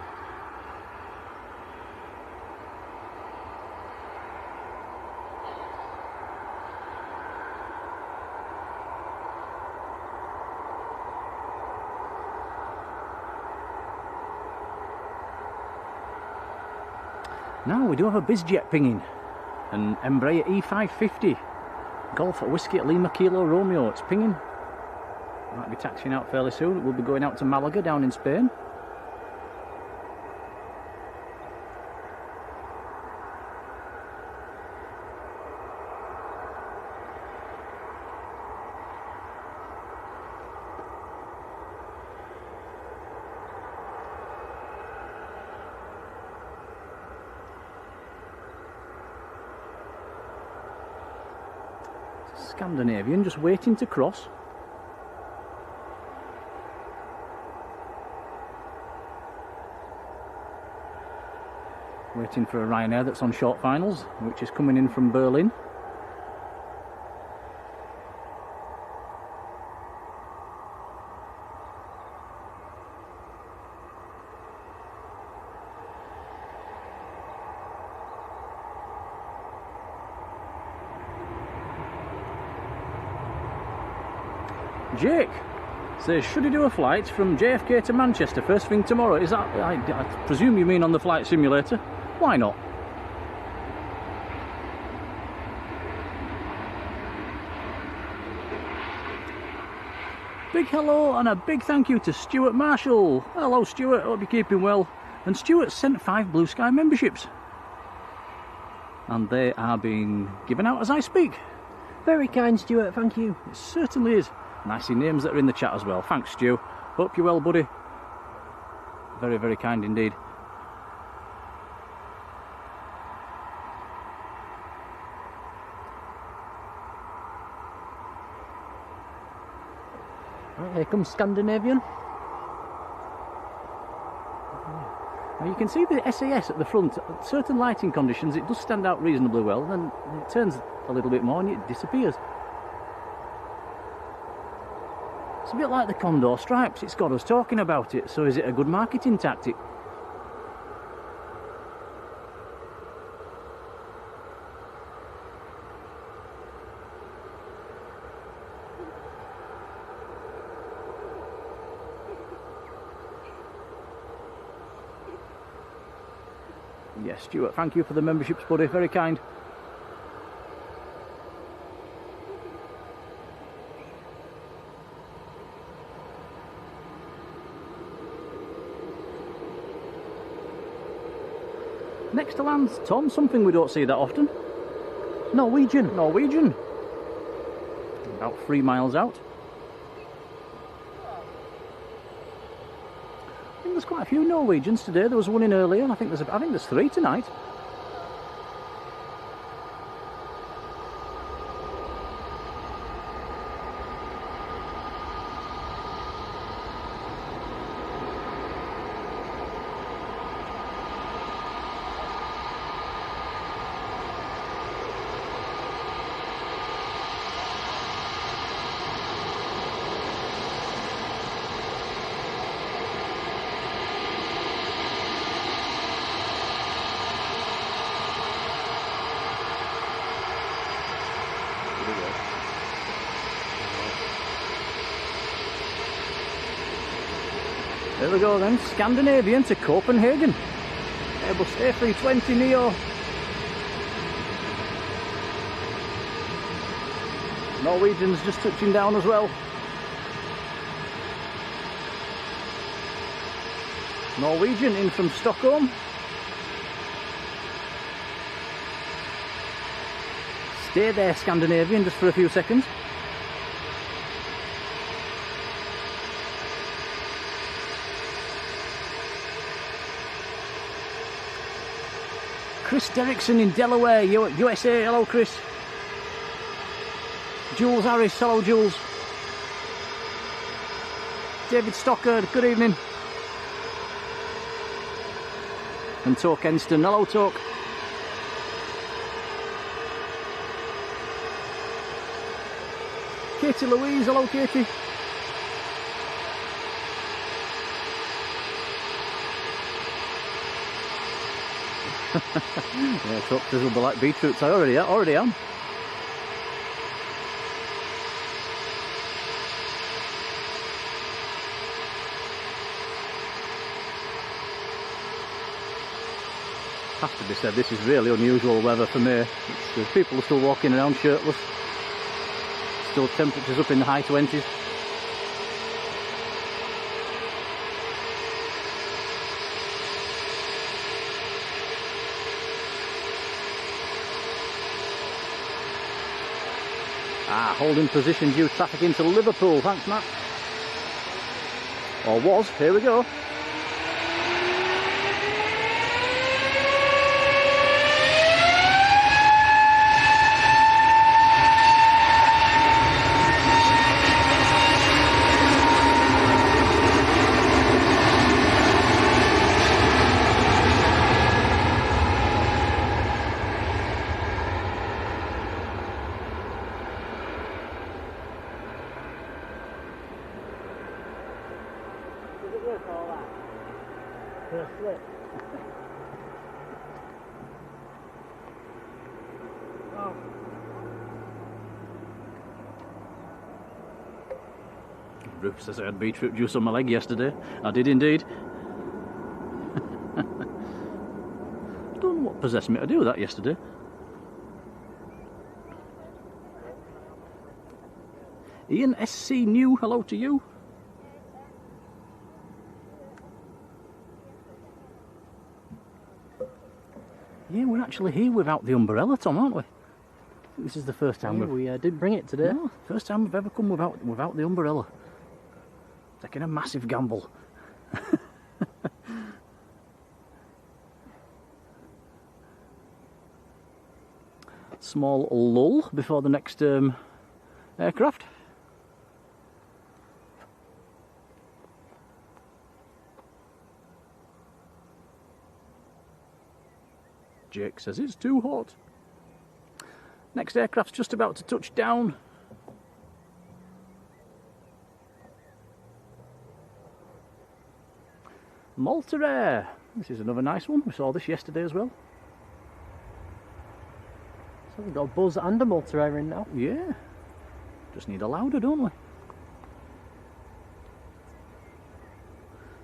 Now we do have a BizJet pinging, an Embraer E550, Golf Whiskey at Lima Kilo Romeo, it's pinging. Might be taxiing out fairly soon. We'll be going out to Malaga down in Spain. Scandinavian just waiting to cross. Waiting for a Ryanair that's on short finals, which is coming in from Berlin. Jake says, should he do a flight from JFK to Manchester first thing tomorrow? Is that, I presume you mean on the flight simulator? Why not? Big hello and a big thank you to Stuart Marshall. Hello Stuart, hope you're keeping well. And Stuart sent 5 Blue Sky memberships. And they are being given out as I speak. Very kind, Stuart, thank you. It certainly is. Nice names that are in the chat as well. Thanks, Stu. Hope you're well, buddy. Very, very kind indeed. Right, here comes Scandinavian. Now you can see the SAS at the front. At certain lighting conditions, it does stand out reasonably well. Then it turns a little bit more and it disappears. It's a bit like the Condor stripes. It's got us talking about it. So is it a good marketing tactic? Yes, Stuart, thank you for the memberships, buddy. Very kind. Next to land, Tom, something we don't see that often. Norwegian. Norwegian. About 3 miles out. I think there's quite a few Norwegians today. There was one in earlier, and I think there's 3 tonight. There we go then, Scandinavian to Copenhagen. Airbus A320 Neo. Norwegians just touching down as well. Norwegian in from Stockholm. Stay there, Scandinavian, just for a few seconds. Chris Derrickson in Delaware, USA. Hello, Chris. Jules Harris. Hello, Jules. David Stockard. Good evening. And Tork Enston. Hello, Tork. Katie Louise. Hello, Katie. Yeah, truck will be like beetroots. I already am. Has to be said, this is really unusual weather for me. People are still walking around shirtless. Still temperatures up in the high 20s. Holding position due traffic into Liverpool. Thanks, Matt. Or was. Here we go. Ruth says I had beetroot juice on my leg yesterday. I did indeed. Don't know what possessed me to do that yesterday. Ian SC New, hello to you. Yeah, we're actually here without the umbrella, Tom, aren't we? This is the first time we didn't bring it today. No, first time we've ever come without the umbrella. Taking a massive gamble. Small lull before the next aircraft. Jake says it's too hot. Next aircraft's just about to touch down. Malta Air. This is another nice one. We saw this yesterday as well. So we've got a Buzz and a Malta Air in now. Yeah. Just need a louder, don't we?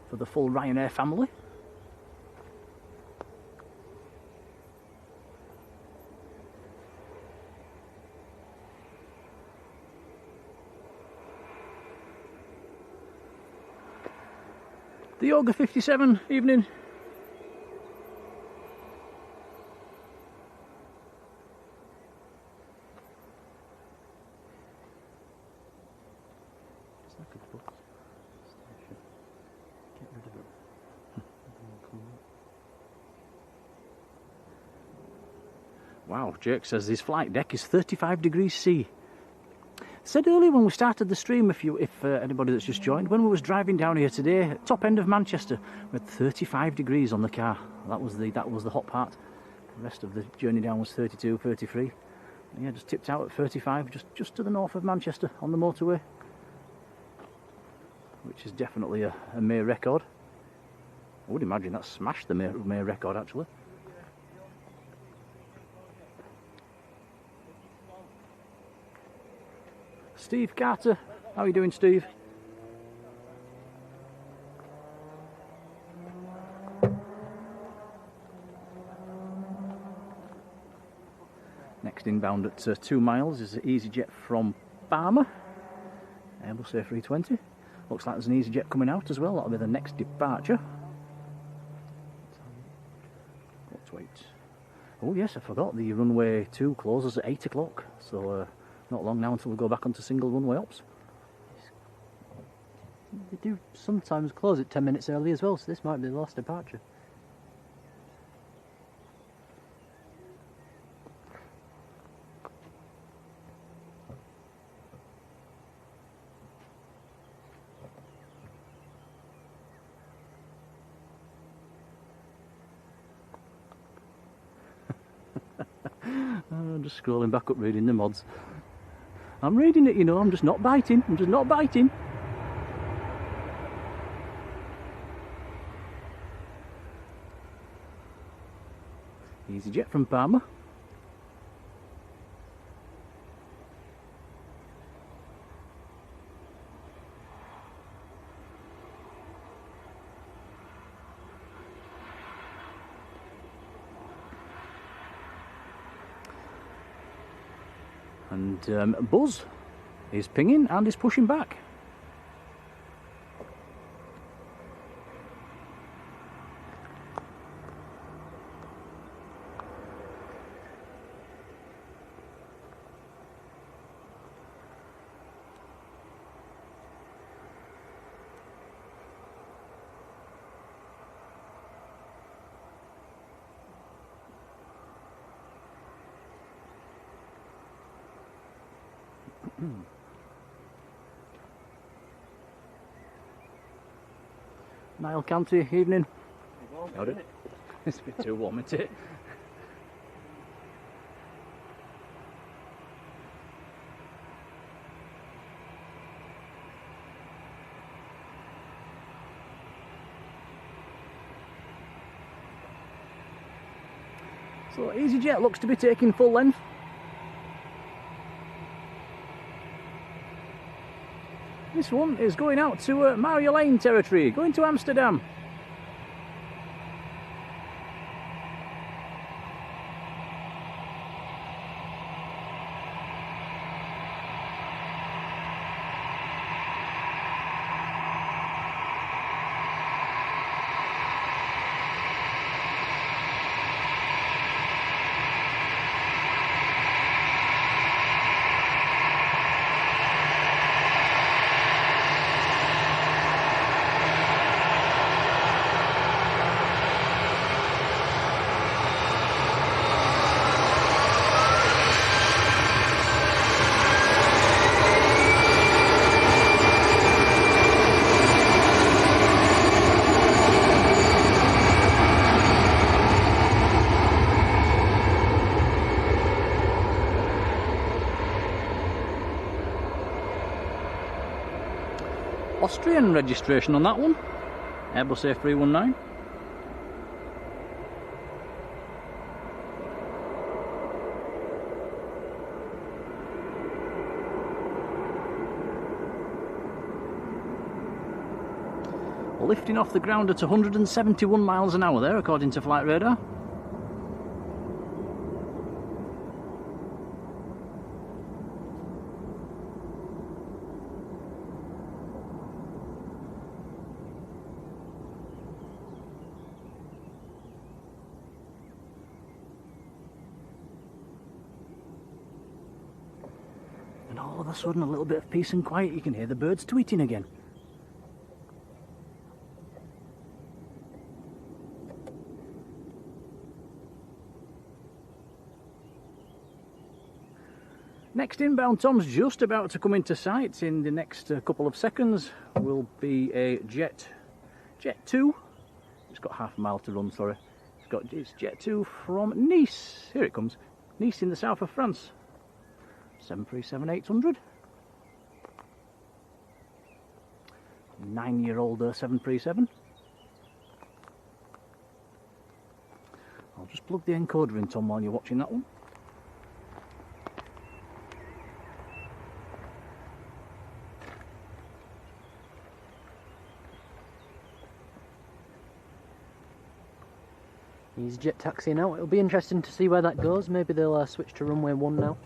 For the full Ryanair family. The Yoga 57, evening. It's like a bus station. Get rid of it. Wow, Jake says his flight deck is 35 degrees C. Said earlier when we started the stream, if anybody that's just joined, when we was driving down here today, top end of Manchester, we had 35 degrees on the car. That was the hot part. The rest of the journey down was 32, 33. And yeah, just tipped out at 35, just to the north of Manchester on the motorway, which is definitely a May record. I would imagine that smashed the May record actually. Steve Carter, how are you doing, Steve? Next inbound at 2 miles is EasyJet from Parma, Airbus A320. Looks like there's an EasyJet coming out as well. That'll be the next departure. Let's wait. Oh yes, I forgot, the runway 2 closes at 8 o'clock, so not long now until we go back onto single runway ops. They do sometimes close it 10 minutes early as well, so this might be the last departure. I'm just scrolling back up reading the mods. I'm reading it, you know, I'm just not biting. I'm just not biting. EasyJet from Parma. And Buzz is pinging and is pushing back. Niall Canty, evening. Howdy. It's a bit too warm, isn't it? So EasyJet looks to be taking full length. This one is going out to Marjolein territory, going to Amsterdam. Austrian registration on that one. Airbus A319. Lifting off the ground at 171 miles an hour there, according to flight radar. And all of a sudden, a little bit of peace and quiet. You can hear the birds tweeting again. Next inbound, Tom's just about to come into sight. In the next couple of seconds will be a Jet 2. It's got half a mile to run, sorry. It's Jet 2 from Nice. Here it comes. Nice in the south of France. 737-800. 9-year-old 737. I'll just plug the encoder in, Tom, while you're watching that one. He's jet taxiing out. It'll be interesting to see where that goes. Maybe they'll switch to runway 1 now.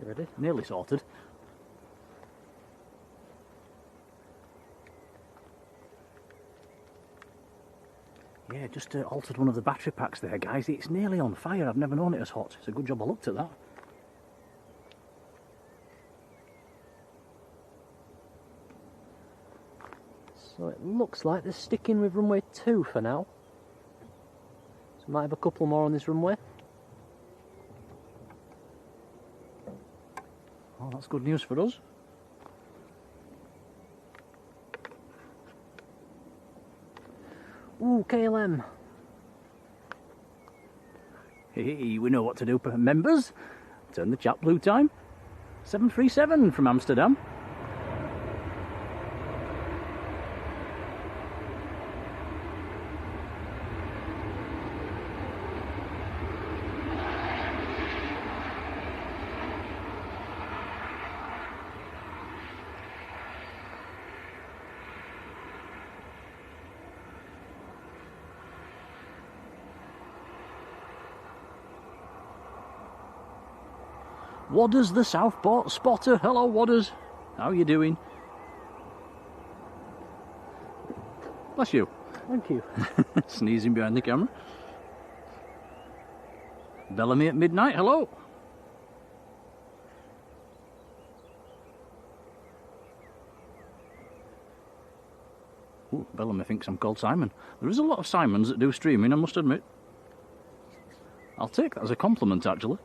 You ready? Nearly sorted. Yeah, just altered one of the battery packs there, guys. It's nearly on fire. I've never known it as hot. It's a good job I looked at that. So it looks like they're sticking with runway 2 for now. So might have a couple more on this runway. Oh, that's good news for us. Ooh, KLM. Hey, we know what to do, members. Turn the chat blue time. 737 from Amsterdam. Wadders the Southport spotter. Hello, Wadders. How you doing? Bless you. Thank you. Sneezing behind the camera. Bellamy at midnight. Hello. Ooh, Bellamy thinks I'm called Simon. There is a lot of Simons that do streaming, I must admit. I'll take that as a compliment, actually.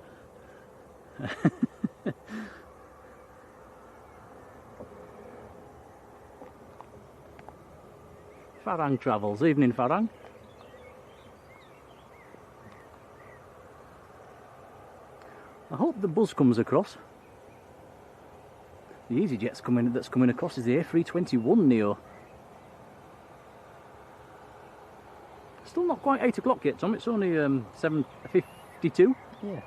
Farang Travels, evening Farang. the buzz comes across. The EasyJet's that's coming across is the A321 Neo. Still not quite 8 o'clock yet, Tom. It's only 7:52. Yeah.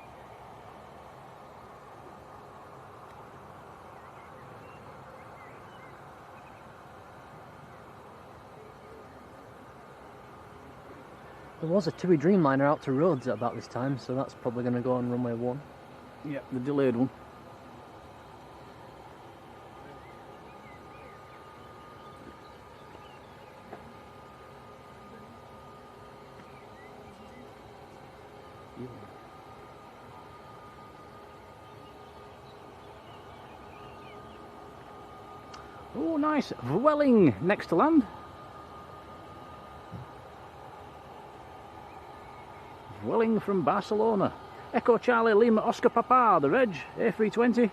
There was a TUI Dreamliner out to Rhodes at about this time, so that's probably going to go on runway 1. Yeah, the delayed one. Oh, nice. Welling next to land. Welling from Barcelona. Echo Charlie Lima Oscar Papa, the reg, A320.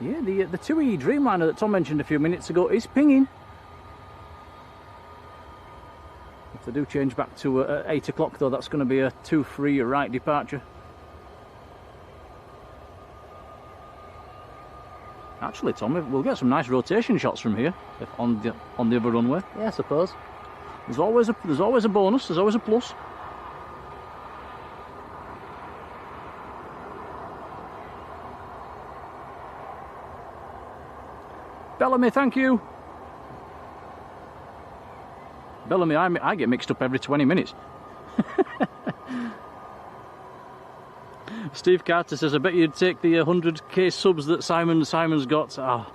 Yeah, the TUI Dreamliner that Tom mentioned a few minutes ago is pinging. If they do change back to 8 o'clock though, that's going to be a 2-3 right departure. Actually, Tom, we'll get some nice rotation shots from here on the other runway. Yeah, I suppose. There's always a bonus. There's always a plus. Bellamy, thank you. Bellamy, I get mixed up every 20 minutes. Steve Carter says, I bet you'd take the 100k subs that Simon's got. Oh,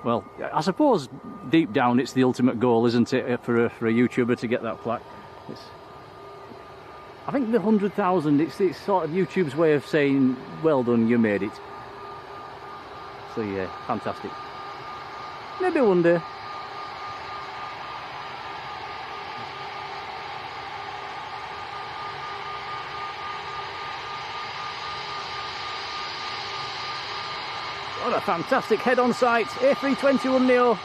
well, I suppose deep down it's the ultimate goal, isn't it, for a YouTuber to get that plaque. I think the 100,000, it's sort of YouTube's way of saying, well done, you made it. So yeah, fantastic. Maybe one day. What a fantastic head on sight, A321 Neo.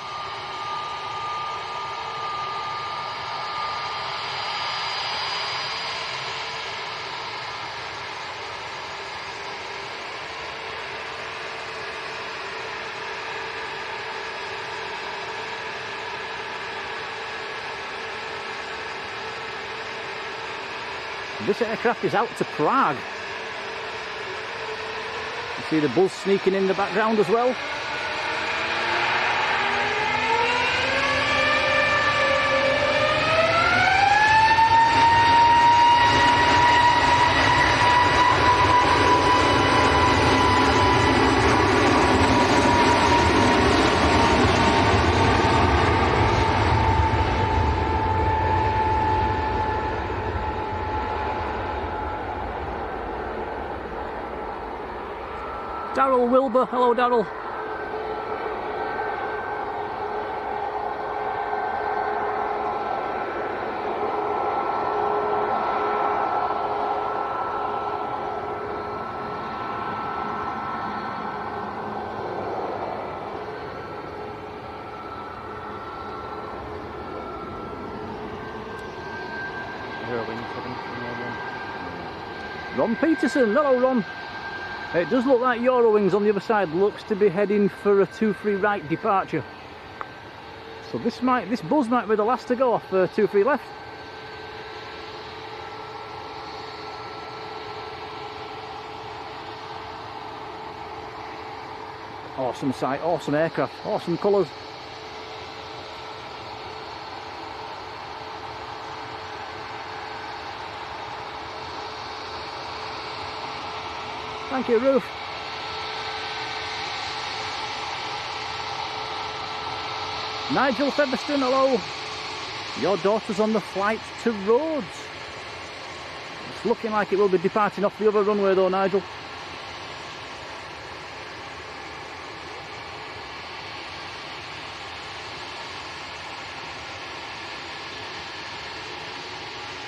This aircraft is out to Prague. You see the buzz sneaking in the background as well. Daryl Wilbur, hello Daryl. Ron Peterson, hello Ron. It does look like Eurowings on the other side looks to be heading for a 2-3 right departure. So this buzz might be the last to go off 2-3 left. Awesome sight, awesome aircraft, awesome colours. Thank you, Ruth. Nigel Featherstone, hello. Your daughter's on the flight to Rhodes. It's looking like it will be departing off the other runway though, Nigel.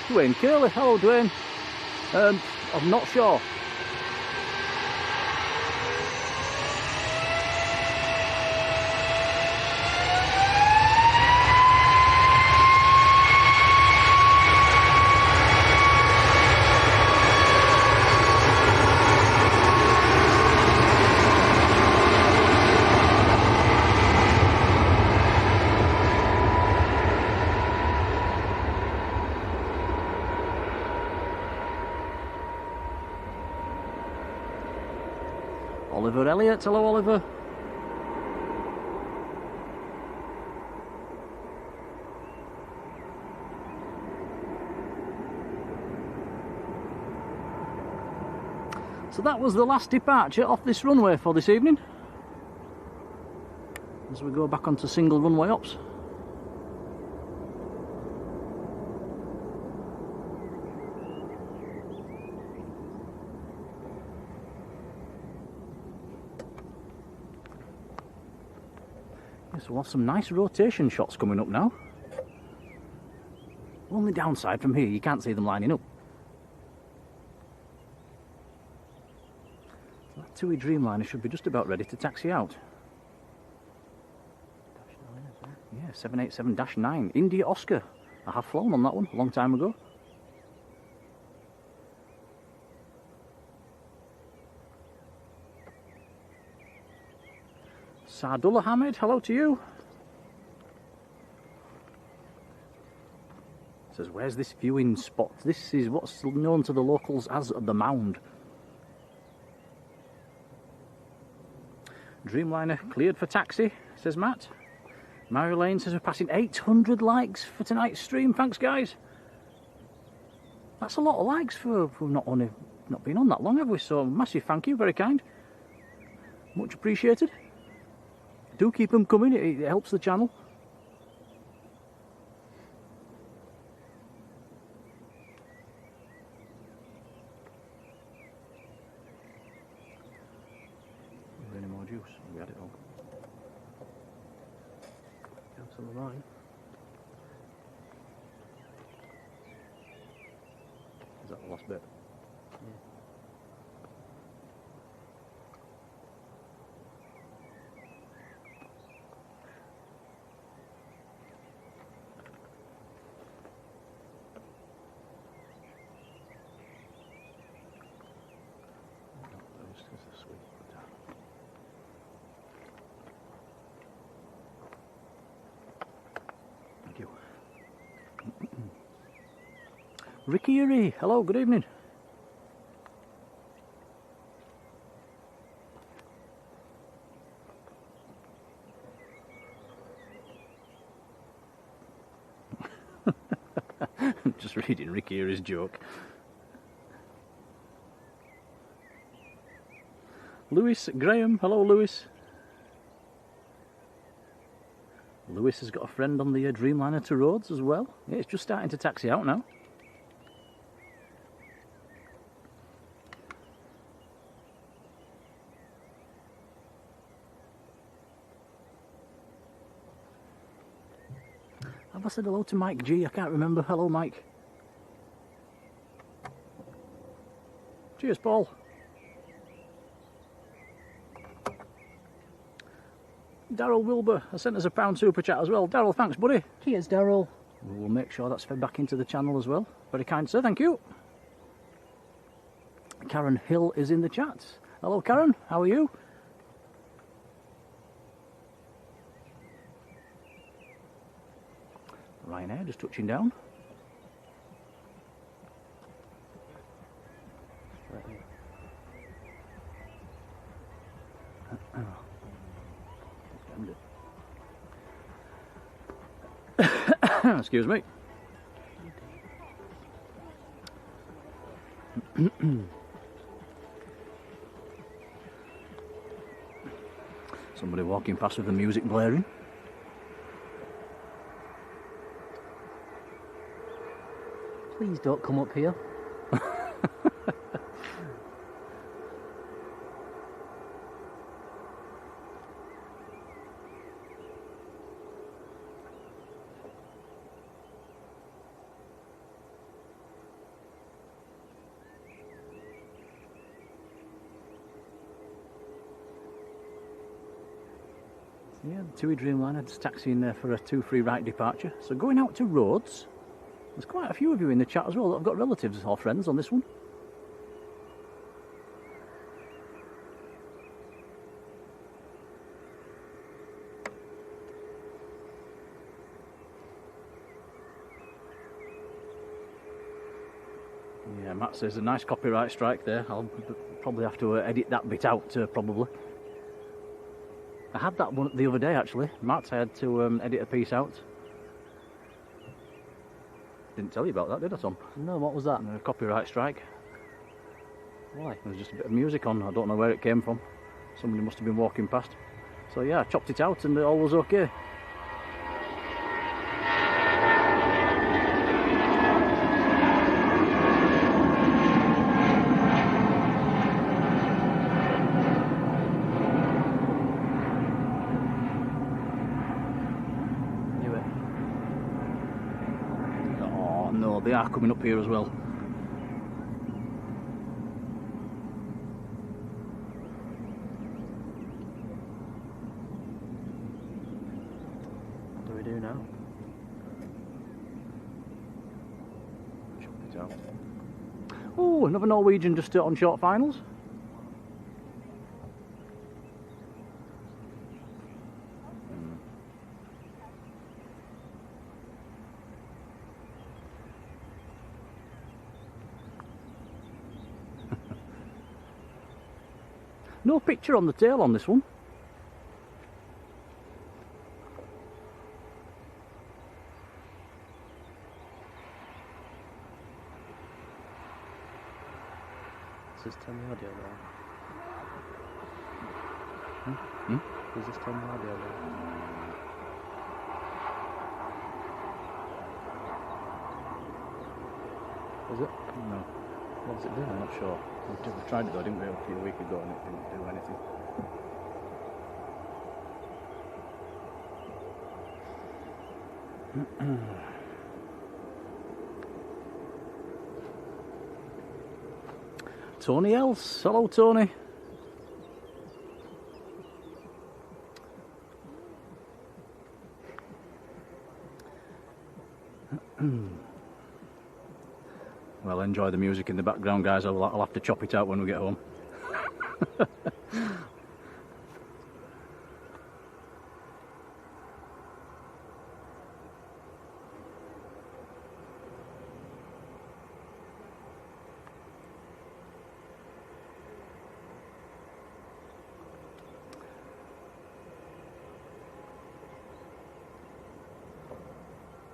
Dwayne Curley, hello Dwayne. I'm not sure. Oliver Elliott, hello Oliver. So that was the last departure off this runway for this evening. As we go back onto single runway ops. Yes, we'll have some nice rotation shots coming up now. Only downside from here, you can't see them lining up. That TUI Dreamliner should be just about ready to taxi out. Yeah, 787-9, India Oscar. I have flown on that one a long time ago. Sardullah Hamid, hello to you. Says, where's this viewing spot? This is what's known to the locals as the Mound. Dreamliner cleared for taxi, says Matt. Marjolein says we're passing 800 likes for tonight's stream. Thanks, guys. That's a lot of likes for not being on that long, have we? So massive thank you, very kind. Much appreciated. Do keep them coming, it helps the channel. Any more juice? We had it all. Cancel the line. Is that the last bit? Yeah. Ricky Uri, hello, good evening. Just reading Ricky Uri's joke. Lewis Graham, hello Lewis. Lewis has got a friend on the Dreamliner to Rhodes as well. Yeah, it's just starting to taxi out now. Have I said hello to Mike G? I can't remember. Hello, Mike. Cheers, Paul. Daryl Wilbur has sent us a £1 super chat as well. Daryl, thanks, buddy. Cheers, Daryl. We'll make sure that's fed back into the channel as well. Very kind, sir. Thank you. Karen Hill is in the chat. Hello, Karen. How are you? Ryanair just touching down. Excuse me. Somebody walking past with the music blaring. Please don't come up here. Yeah, the TUI Dreamliner is taxiing there for a 2 free right departure. So going out to Rhodes. There's quite a few of you in the chat as well that have got relatives or friends on this one. Yeah, Matt says a nice copyright strike there. I'll probably have to edit that bit out, probably. I had that one the other day, actually. Matt, I had to edit a piece out. Didn't tell you about that, did I, Tom? No, what was that? A copyright strike. Why? There was just a bit of music on. I don't know where it came from. Somebody must have been walking past. So yeah, I chopped it out and all was okay. Knew it. Oh no, they are coming up here as well. What do we do now? Chop it out. Oh, another Norwegian just on short finals. No picture on the tail on this one. Does this turn the audio down? Hmm? Does this turn the audio down? Is it? No. What does it do? I'm not sure. We tried it though, didn't we, a few weeks ago, and it didn't do anything. Tony else. Hello, Tony. Well, enjoy the music in the background, guys. I'll have to chop it out when we get home.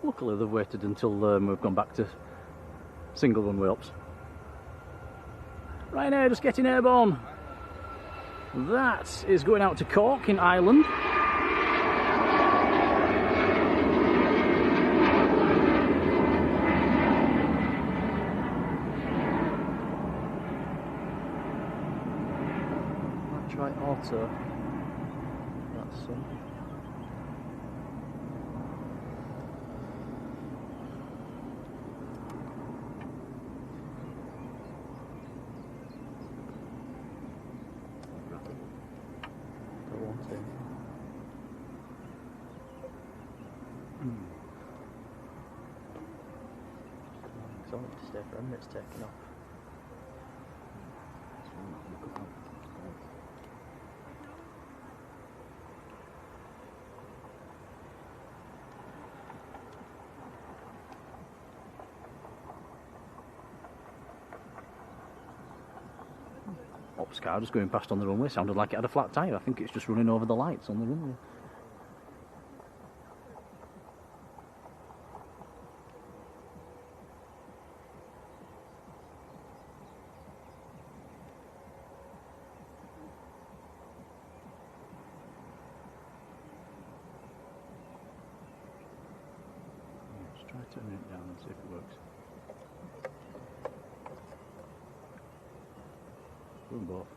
Luckily, they've waited until we've gone back to single one-way ups. Right now, just getting airborne. That is going out to Cork in Ireland. Might try auto. That's I want it to stay for a minute, it's taking off. Ops car just going past on the runway, sounded like it had a flat tyre. I think it's just running over the lights on the runway. Let's try turning it down and see if it works. Doing both.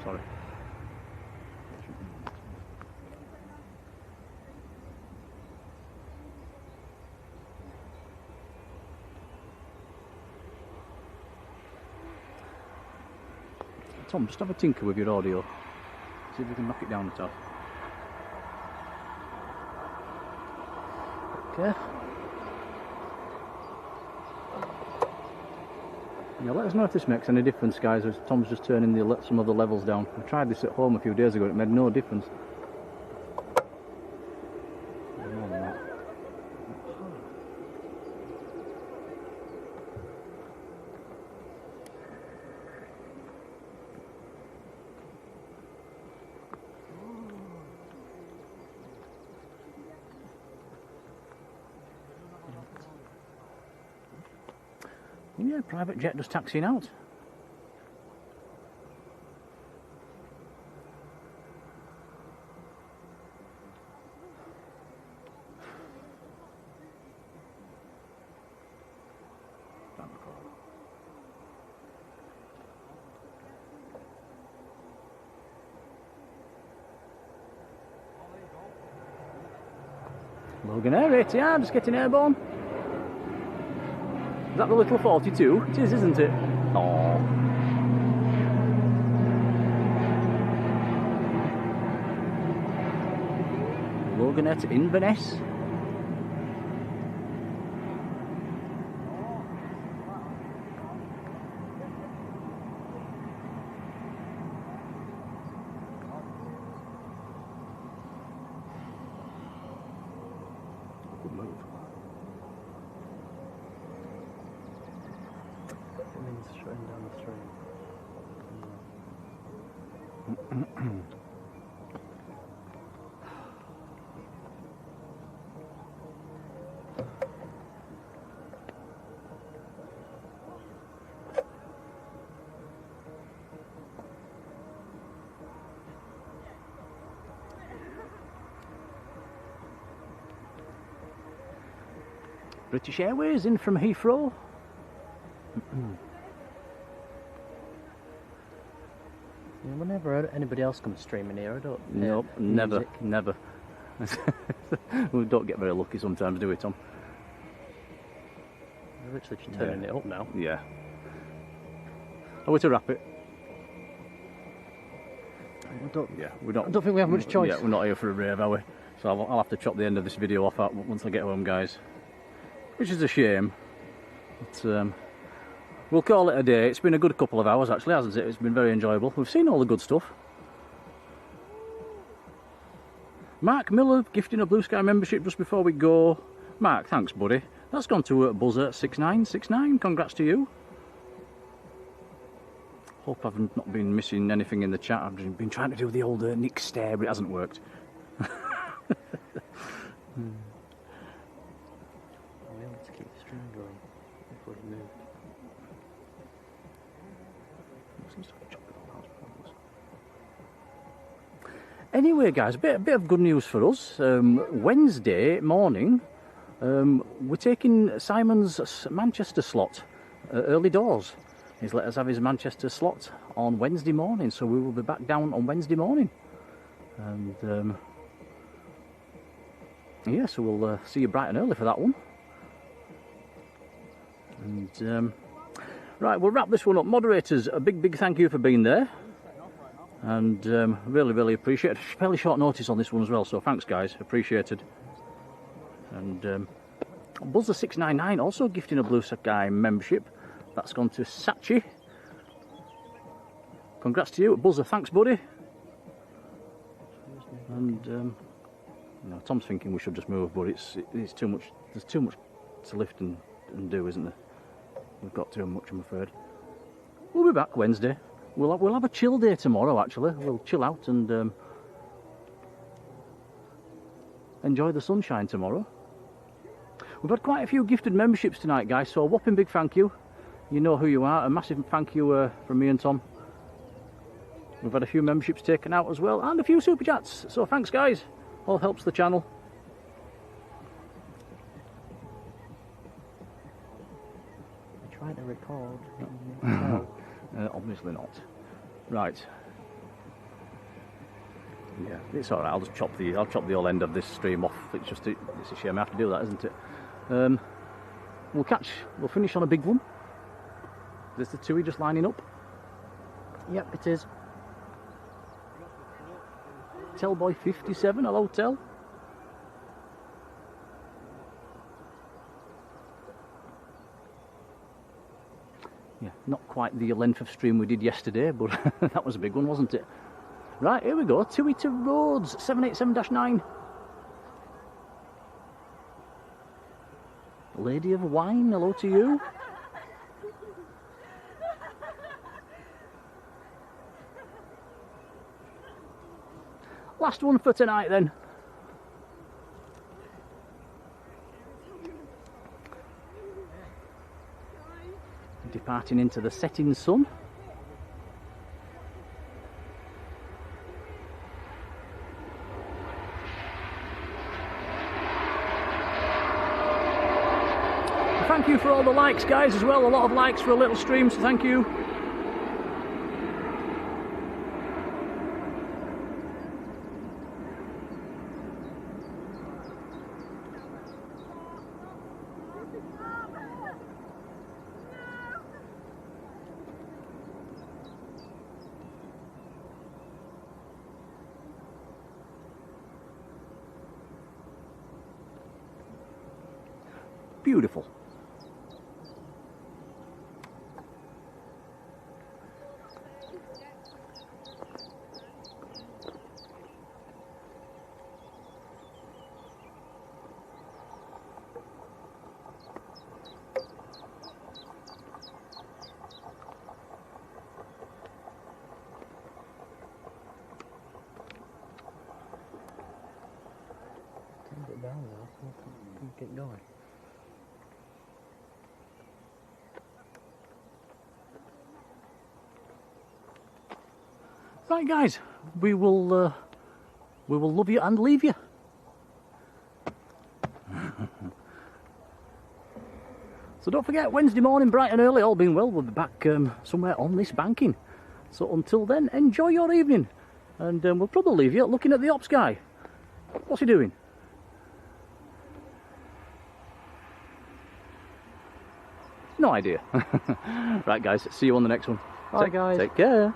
Sorry. Tom, just have a tinker with your audio. See if we can knock it down a tad. Okay. Yeah, let us know if this makes any difference, guys, as Tom's just turning some of the levels down. I tried this at home a few days ago, it made no difference. Yeah, private jet just taxiing out. Logan Air, ATR, just getting airborne. Is that the little 42? It is, isn't it? Oh. Logan Air to Inverness. Good move. Straight down the stream. British Airways in from Heathrow. Yeah, whenever anybody else comes streaming here, I don't. Nope, never, never. We don't get very lucky sometimes, do we, Tom? We're literally just turning it up now. Yeah. Are we to wrap it? I don't think we have much choice. Yeah, we're not here for a rave, are we? So I'll have to chop the end of this video off once I get home, guys. Which is a shame. But, we'll call it a day. It's been a good couple of hours, actually, hasn't it? It's been very enjoyable. We've seen all the good stuff. Mark Miller gifting a Blue Sky membership just before we go. Mark, thanks, buddy. That's gone to Buzzer6969. Congrats to you. Hope I've not been missing anything in the chat. I've been trying to do the old Nick stare, but it hasn't worked. We have to keep the stream going before it moves. Anyway, guys, a bit of good news for us. Wednesday morning, we're taking Simon's Manchester slot early doors. He's let us have his Manchester slot on Wednesday morning, so we will be back down on Wednesday morning. And yeah, so we'll see you bright and early for that one. And right, we'll wrap this one up. Moderators, a big thank you for being there. And really appreciate it. Fairly short notice on this one as well, so thanks, guys, appreciated. And Buzzer699 also gifting a Blue Sky membership. That's gone to Sachi. Congrats to you, Buzzer. Thanks, buddy. And no, Tom's thinking we should just move, but it's too much. There's too much to lift and do, isn't there? We've got too much, I'm afraid. We'll be back Wednesday. We'll have a chill day tomorrow. Actually, we'll chill out and enjoy the sunshine tomorrow. We've had quite a few gifted memberships tonight, guys. So a whopping big thank you. You know who you are. A massive thank you from me and Tom. We've had a few memberships taken out as well, and a few super chats. So thanks, guys. All helps the channel. Trying to record. Obviously not. Right. Yeah, it's all right. I'll just chop the whole end of this stream off. It's a shame I have to do that, isn't it? We'll finish on a big one. Is this the TUI just lining up? Yep, it is. Tellboy 57, hello Tell. Yeah, Not quite the length of stream we did yesterday, but that was a big one, wasn't it? Right, here we go, Tui to Rhodes, 787-9. Lady of Wine, hello to you. Last one for tonight then. Departing into the setting sun. Thank you for all the likes, guys, as well. A lot of likes for a little stream, so thank you. Beautiful. Turn it down now, so get going. Right, guys, we will love you and leave you. So don't forget, Wednesday morning, bright and early, all being well, we'll be back somewhere on this banking. So until then, enjoy your evening, and we'll probably leave you looking at the ops guy. What's he doing? No idea. Right, guys, see you on the next one. Bye, guys. Take care.